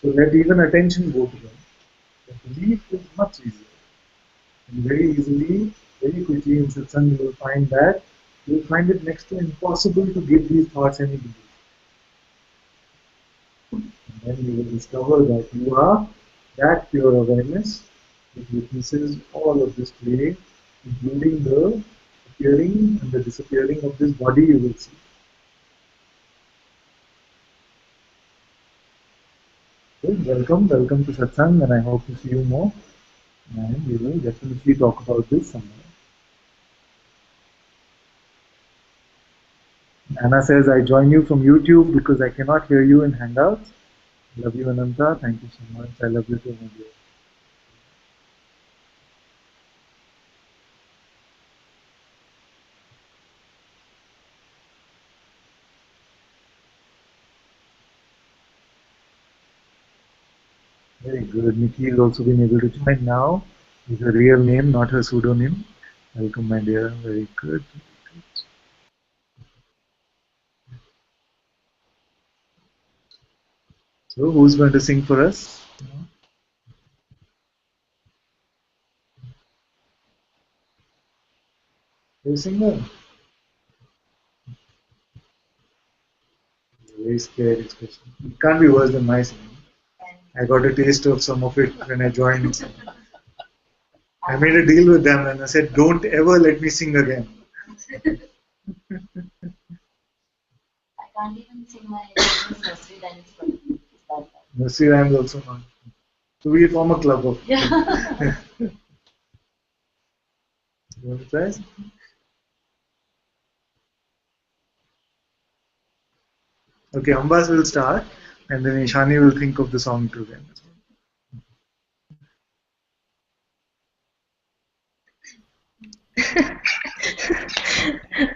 so let even attention go to them. The belief is much easier. And very easily, very quickly in satsang, you will find that you will find it next to impossible to give these thoughts any belief. And then you will discover that you are that pure awareness which witnesses all of this play, including the appearing and the disappearing of this body you will see. Good, welcome to Satsang, and I hope to see you more. And we will definitely talk about this somewhere. Anna says, I join you from YouTube because I cannot hear you in Hangouts. Love you, Ananta. Thank you so much. I love you too, my dear. Very good. Nikki has also been able to join now. It's her real name, not her pseudonym. Welcome, my dear. Very good. So, who's going to sing for us? ？ . 。 . 。 . 。 . 。 . 。 . 。 . 。 . 。 . 。 。 . 。 . 。 。 . 。 。 . 。 。 . 。 。 . 。 . 。 . 。 . 。 。 . 。 . 。 . 。 . 。 . 。 . 。 。 . You singer? Very scary expression. It can't be worse than my singing. I got a taste of some of it when I joined. I made a deal with them and I said, don't ever let me sing again. I can't even sing my nursery rhymes, but it's that bad. Nursery rhymes also not. So we form a club of. Yeah. You want to try? Okay, Ambas will start and then Ishani will think of the song to them.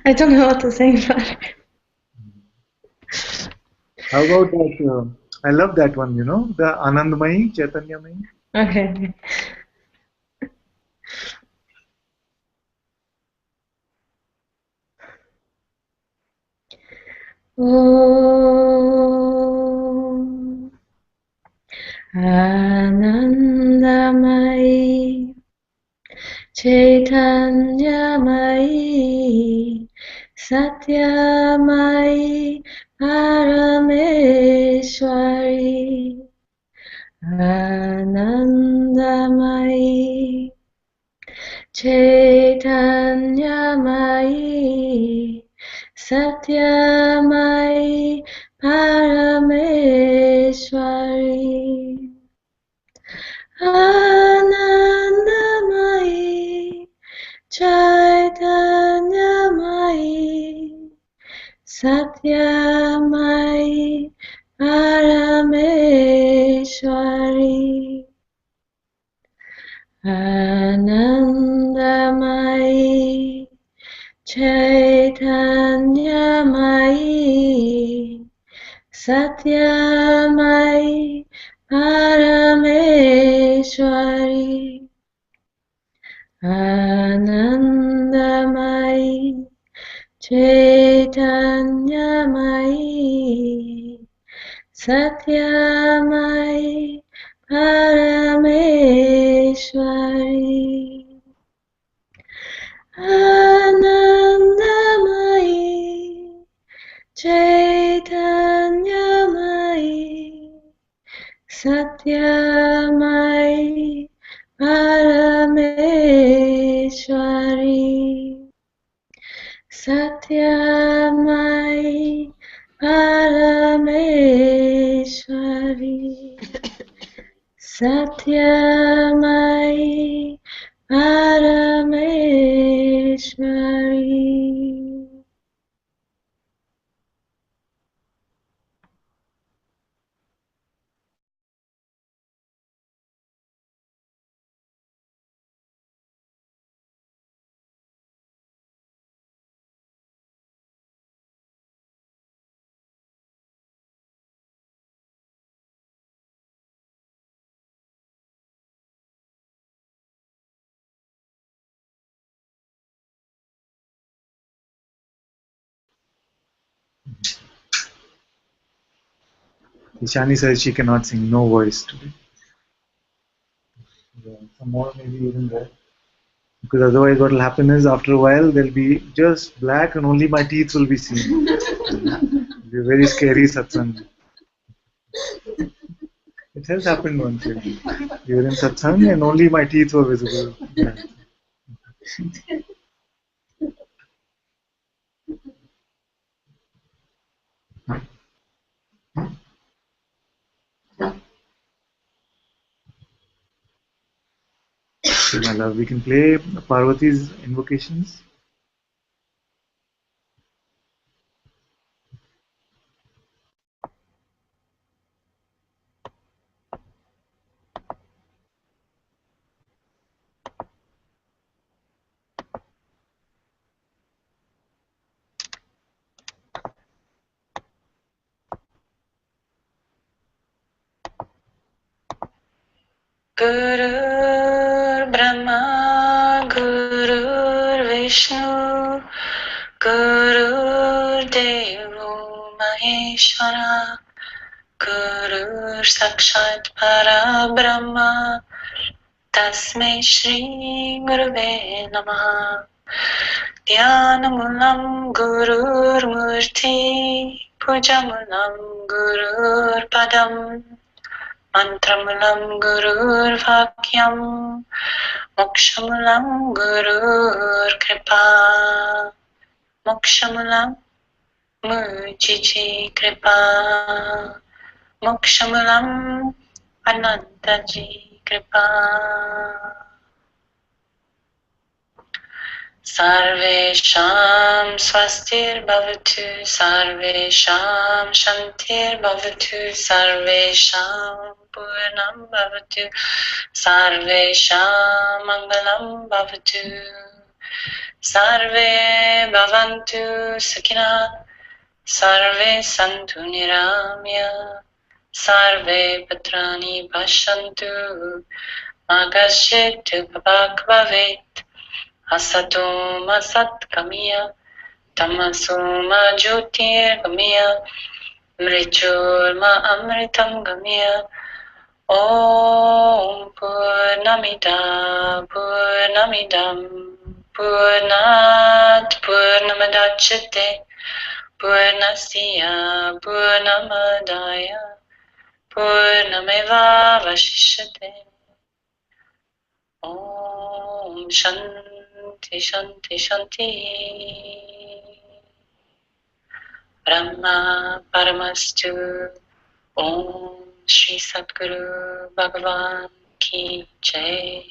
I don't know what to sing, but How about that? I love that one, you know, the Anandamayi, Chaitanyamayi. okay. Om Anandamayi Chaitanyamayi Satyamayi Parameshwari Anandamayi Chaitanyamayi Satyamayi Parameshwari Anandamayi Chaitanyamayi Satyamayi Parameshwari Anandamayi Chaitanyamayi Satyamayi Parameshwari Anandamayi Chaitanyamayi Satyamayi Parameshwari Anandamayi Chaitanyamayi Satyamayi Parameshwari Satyamayi Parameshwari Satyamayi Parameshwari. Ishani says she cannot sing, no voice today. Yeah, some more maybe even there. Because otherwise what will happen is after a while they'll be just black and only my teeth will be seen. It'll be a very scary satsang. It has happened once. Yeah. We were in satsang and only my teeth were visible. Yeah. So, my love, we can play Parvati's invocations. Gurur Brahma, Gurur Vishnu, Gurur Devo Maheshwara, Gurur Sakshat Parabrahma, Tasmai Shri Gurave Namaha. Dhyanamoolam Gururmurti Pujamulam Gururpadam Mantramulam Gururvakyam Mokshamulam Gururkripa Mokshamulam Mujiji Kripa Mokshamulam Anantaji Kripa Sarvesham Swastir Bhavatu Sarvesham Shantir Bhavatu Sarvesham Purnam Bhavatu Sarvesham Mangalam Bhavatu Sarve Bhavantu Sukhina Sarve Santu Niramya Sarve Patrani Pashantu Magashitu Babak Bhavet Asatoma Satkamiya Tamasoma Jyotir Gamiya Mrichurma Amritam Gamiya Om Purnamida Purnamidam Purnat Purnamadachate Purnasya Purnamadaya Purnameva Vashishyate Om Shanti Shanti Shanti Brahma Paramastu Om Shri Satguru Bhagavan Ki Jai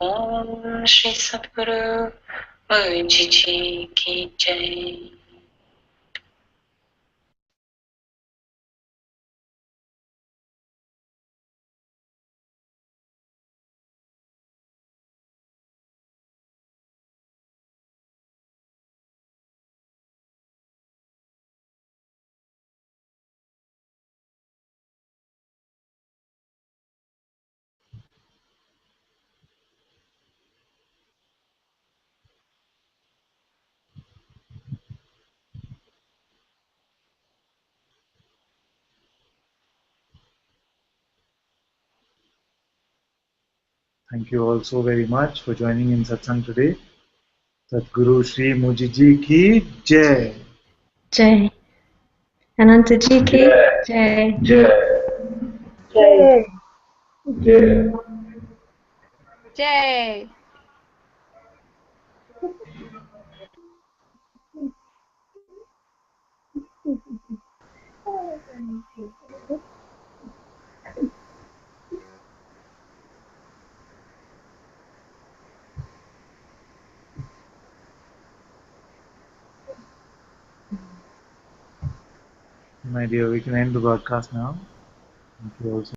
Om Shri Satguru Mujiji Ki Jai Thank you all so very much for joining in Satsang today. Satguru Shri Mujiji Ki Jai. Jai. Ananta ji ki Jai. Jai. Jai. My dear, we can end the broadcast now. Thank you all so